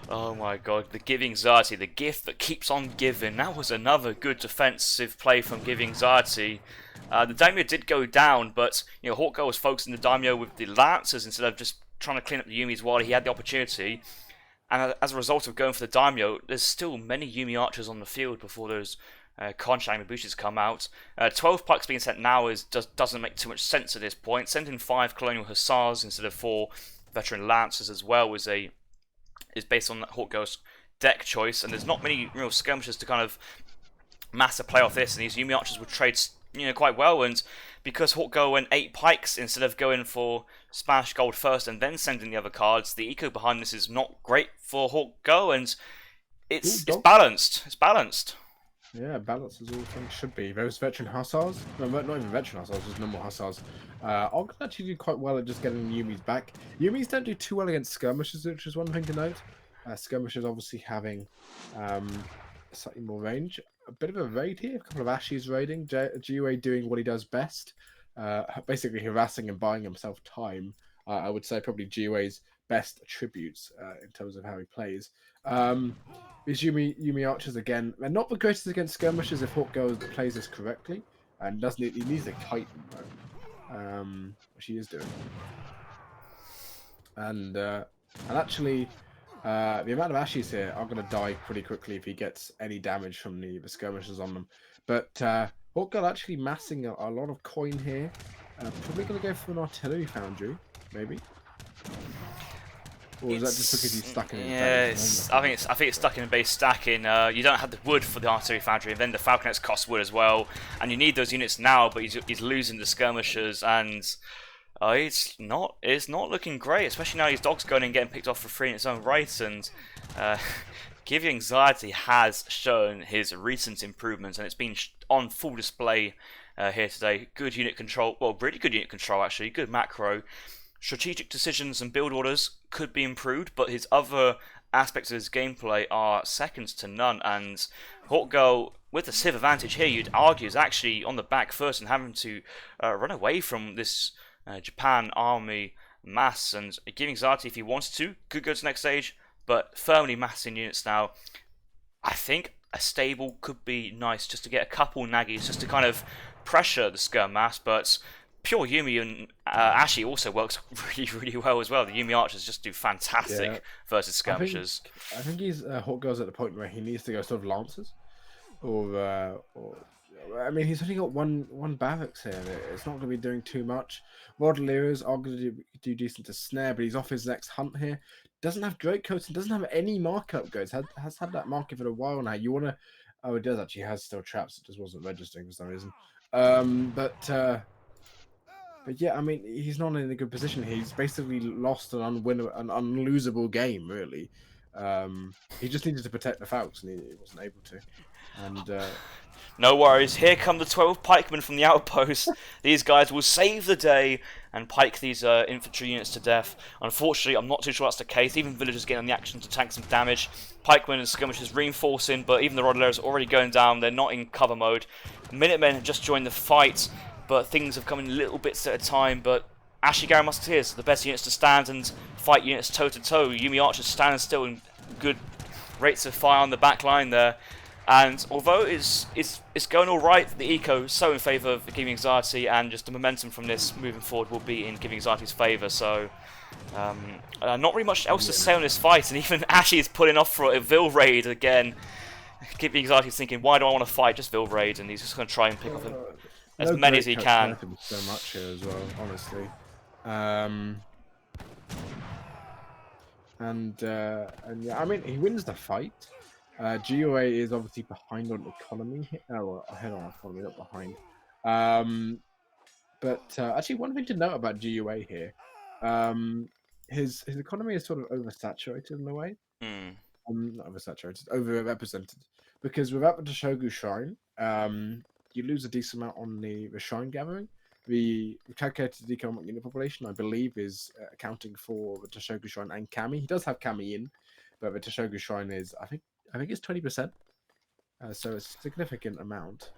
Oh my god, the GiveUAnxiety, the gift that keeps on giving. That was another good defensive play from GiveUAnxiety. The Daimyo did go down, but Hawk Girl was focusing the Daimyo with the Lancers instead of just trying to clean up the Yumis while he had the opportunity. And as a result of going for the Daimyo, there's still many Yumi archers on the field before those Concha Yamabushis come out. 12 pikes being sent now doesn't make too much sense at this point. Sending 5 Colonial Hussars instead of 4 Veteran Lancers as well is based on that Hawk Girl's deck choice, and there's not many real skirmishes to kind of master play off this, and these Yumi archers would trade quite well, and because Hawk Girl went 8 pikes instead of going for Smash Gold first and then sending the other cards, the eco behind this is not great for Hawk Girl, and it's balanced. It's balanced. Yeah, balance is all things should be. Those veteran hussars, no, not even veteran hussars, just normal hussars, are actually do quite well at just getting Yumi's back. Yumi's don't do too well against skirmishers, which is one thing to note. Skirmishers obviously having slightly more range. A bit of a raid here, a couple of Ashes raiding. GiveUA doing what he does best, basically harassing and buying himself time. I would say probably GiveUA's best attributes in terms of how he plays. These Yumi archers again, they're not the greatest against skirmishers if Hawk Girl plays this correctly, and he needs to kite them though, which he is doing. And actually, the amount of Ashes here are going to die pretty quickly if he gets any damage from the skirmishers on them. But Hawk Girl actually massing a lot of coin here. Probably going to go for an artillery foundry, maybe. Or is that just because he's stuck in his base? I think it's stuck in base stacking. You don't have the wood for the artillery foundry, and then the falconets cost wood as well. And you need those units now, but he's losing the skirmishers, and it's not looking great. Especially now his dog's going and getting picked off for free in its own right. And GiveUAnxiety has shown his recent improvements, and it's been on full display here today. Good unit control, well, really good unit control actually. Good macro. Strategic decisions and build orders could be improved, but his other aspects of his gameplay are seconds to none. And Hawk Girl, with the Civ advantage here, you'd argue is actually on the back foot and having to run away from this Japan army mass. And GiveUAnxiety, if he wanted to, could go to the next stage, but firmly massing units now. I think a stable could be nice just to get a couple Naggies, just to kind of pressure the Skirm mass, but pure Yumi and Ashy also works really well as well. The Yumi archers just do fantastic versus skirmishers. I think he's Hawk Girl's at the point where he needs to go sort of lancers, or I mean he's only got one barracks here. It's not going to be doing too much. Rodeliers are going to do decent to snare, but he's off his next hunt here. Doesn't have great coats and doesn't have any markup goods. Has had that market for a while now. You want to? Oh, it does actually has still traps. It just wasn't registering for some reason. But yeah, I mean, he's not in a good position. He's basically lost an unlosable game, really. He just needed to protect the Falcons, and he wasn't able to. And no worries. Here come the 12 pikemen from the outpost. These guys will save the day and pike these infantry units to death. Unfortunately, I'm not too sure that's the case. Even villagers getting on the action to tank some damage. Pikemen and skirmishers reinforcing, but even the Rodeliers are already going down. They're not in cover mode. Minutemen have just joined the fight, but things have come in little bits at a time. But Ashigaru Musketeers are the best units to stand and fight units toe-to-toe. Yumi Archers stand still in good rates of fire on the back line there. And although it's going alright, the eco is so in favour of GiveUAnxiety, and just the momentum from this moving forward will be in GiveUAnxiety's favour. So not really much else to say on this fight, and even Ashy is pulling off for a Vil raid again. GiveUAnxiety is thinking, why do I want to fight? Just Vil raid, and he's just going to try and pick off as many as he can. So much here as well, honestly. And yeah, I mean, he wins the fight. GOA is obviously behind on economy. Ahead on economy, not behind. But actually, one thing to note about GOA here, his economy is sort of oversaturated in a way. Not oversaturated, overrepresented. Because without the Toshogu Shrine, you lose a decent amount on the shrine gathering. The calculated economic unit population, I believe, is accounting for the Toshogu Shrine and Kami. He does have Kami in, but the Toshogu Shrine is, I think it's 20%. So it's a significant amount.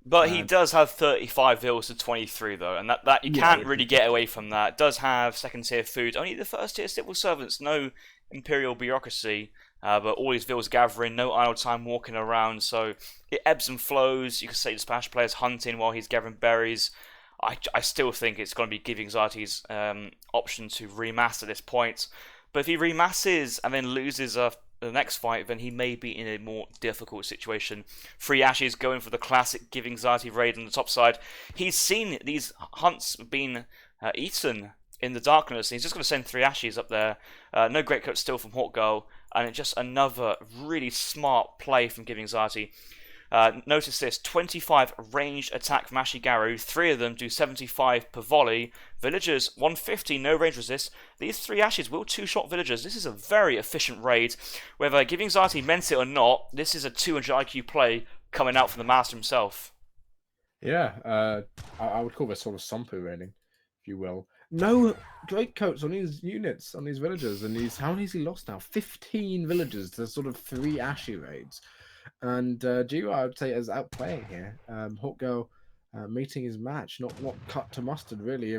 But he does have 35 vils to 23 though, and that you can't really get away from that. It does have second tier food, only the first tier civil servants, no imperial bureaucracy, but all these vils gathering, no idle time walking around, so it ebbs and flows. You could say the Splash player's hunting while he's gathering berries. I still think it's going to be GiveUAnxiety's option to remass at this point. But if he remasses and then loses the next fight, then he may be in a more difficult situation. 3 Ashes going for the classic GiveUAnxiety raid on the top side. He's seen these hunts being eaten in the darkness, and he's just going to send 3 Ashes up there. No great coat still from Hawk Girl, and it's just another really smart play from GiveUAnxiety. Notice this, 25 ranged attack from Ashigaru, 3 of them do 75 per volley. Villagers, 150, no range resist. These 3 Ashes will 2-shot villagers. This is a very efficient raid. Whether GiveUAnxiety meant it or not, this is a 200 IQ play coming out from the master himself. Yeah, I would call this sort of Sampu raiding, if you will. No greatcoats on his units, on his villagers, and how many has he lost now? 15 villagers to sort of 3 Ashy raids. And GiveUAnxiety, I would say, is outplaying here. Hawkgirl meeting his match, not cut to mustard, really.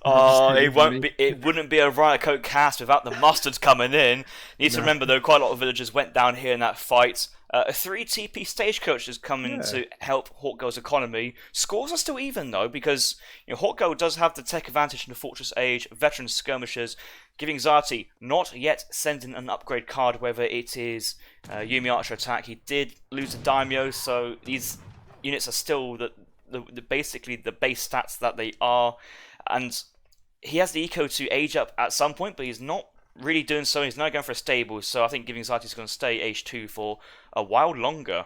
Oh, it wouldn't be a Riot Coat cast without the mustards coming in. Need to remember though, quite a lot of villagers went down here in that fight. A 3 TP stagecoach has come in to help Hawkgirl's economy. Scores are still even though, because Hawkgirl does have the tech advantage in the Fortress Age, veteran skirmishers. GiveUAnxiety not yet sending an upgrade card, whether it is Yumi Archer attack. He did lose a Daimyo, so these units are still basically the base stats that they are. And he has the eco to age up at some point, but he's not really doing so. He's now going for a stable, so I think GiveUAnxiety is going to stay age 2 for a while longer.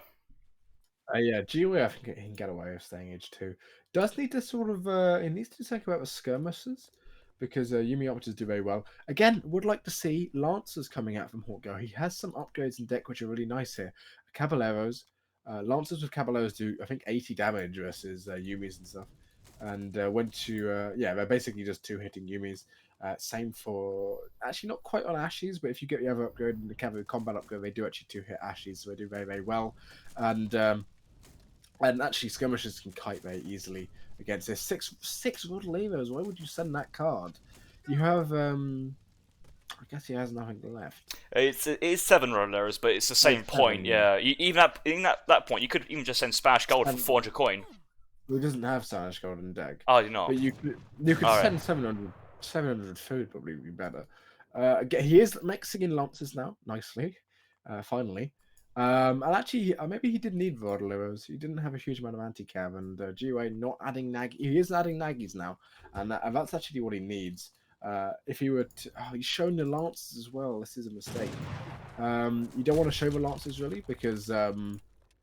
Yeah, GeoWay, I think he can get away with staying age 2. Does need to sort of, he needs to think about the skirmishers, because Yumi Archers do very well. Again, would like to see Lancers coming out from Hawkgirl. He has some upgrades in deck which are really nice here. Caballeros, Lancers with Caballeros do, I think, 80 damage versus Yumis and stuff. And yeah, they're basically just 2-hitting Yumis. Same for, actually not quite on Ashes, but if you get the other upgrade and the cavalry combat upgrade, they do actually 2-hit Ashes, so they do very, very well. And actually skirmishers can kite very easily against this. Six Rodelevos, why would you send that card? You have, I guess he has nothing left. It's 7 Rodelevos, but it's the same point, yeah. Even at that point, you could even just send Spanish Gold for 400 coin. He doesn't have Spanish Gold in deck. Oh, you're not? But you could send 700 food, probably be better. He is mixing in Lancers now, nicely, finally. And actually, maybe he didn't need Rodelevos. He didn't have a huge amount of anti-cav, and GUA not adding Nagi. He is adding Nagis now, and that's actually what he needs. If he were to, he's shown the Lancers as well. This is a mistake. You don't want to show the Lancers really, because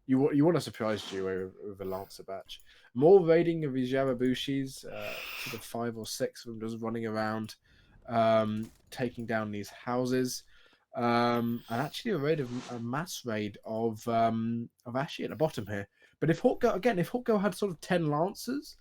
you want to surprise GUA with a Lancer batch. More raiding of these Yarabushis, sort of 5 or 6 of them just running around, taking down these houses. And actually a mass raid of Ashi at the bottom here. But if Hawkgirl had sort of 10 Lancers,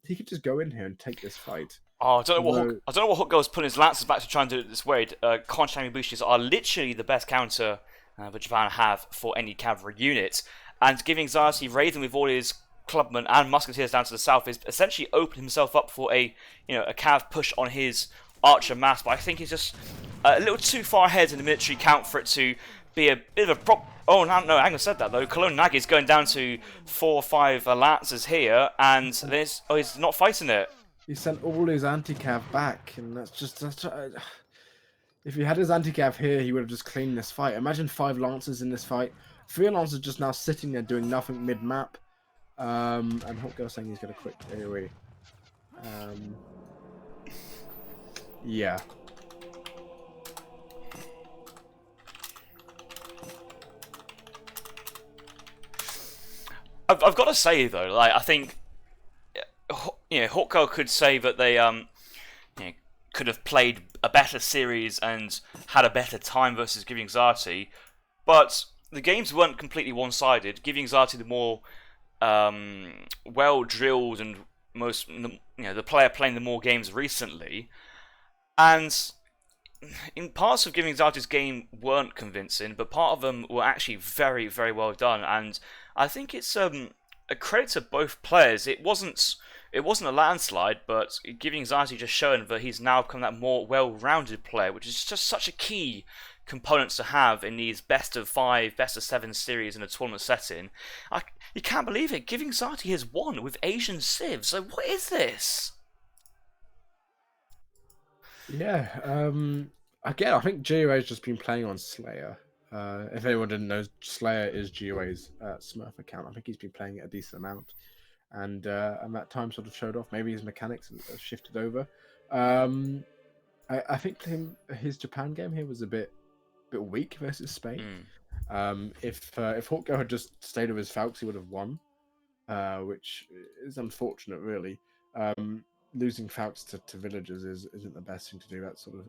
he could just go in here and take this fight. Oh, I don't know what Hawkgirl's putting his Lancers back to try and do it this way. Constantly Bushis are literally the best counter that Japan have for any cavalry unit. And GiveUAnxiety raiding with all his clubmen and musketeers down to the south is essentially opened himself up for a cav push on his archer mass. But I think he's just a little too far ahead in the military count for it to be a bit of a prop. Oh no, Angler said that though. Cologne Nagy is going down to 4 or 5 Lancers here, and he's not fighting it. He sent all his anti-cav back, and that's if he had his anti-cav here, he would have just cleaned this fight. Imagine 5 Lancers in this fight. 3 Lancers just now sitting there doing nothing mid-map. And Hawkgirl saying he's going to quit AoE. Yeah. I've got to say though, like I think, Hawkgirl could say that they could have played a better series and had a better time versus GiveUAnxiety, but the games weren't completely one-sided. GiveUAnxiety the more well drilled and most the player playing the more games recently, and in parts of GiveUAnxiety's game weren't convincing, but part of them were actually very, very well done. And I think it's a credit to both players. It wasn't a landslide, but GiveUAnxiety just shown that he's now become that more well-rounded player, which is just such a key component to have in these best of 5, best of 7 series in a tournament setting. You can't believe it. GiveUAnxiety has won with Asian Civ. So what is this? Yeah. Again, I think GUA has just been playing on Slayer. If anyone didn't know, Slayer is GUA's Smurf account. I think he's been playing it a decent amount, and that time sort of showed off. Maybe his mechanics have shifted over. I think his Japan game here was a bit weak versus Spain. If Hawkgirl had just stayed with his Falcons, he would have won, which is unfortunate, really. Losing Falcons to villagers isn't the best thing to do. That sort of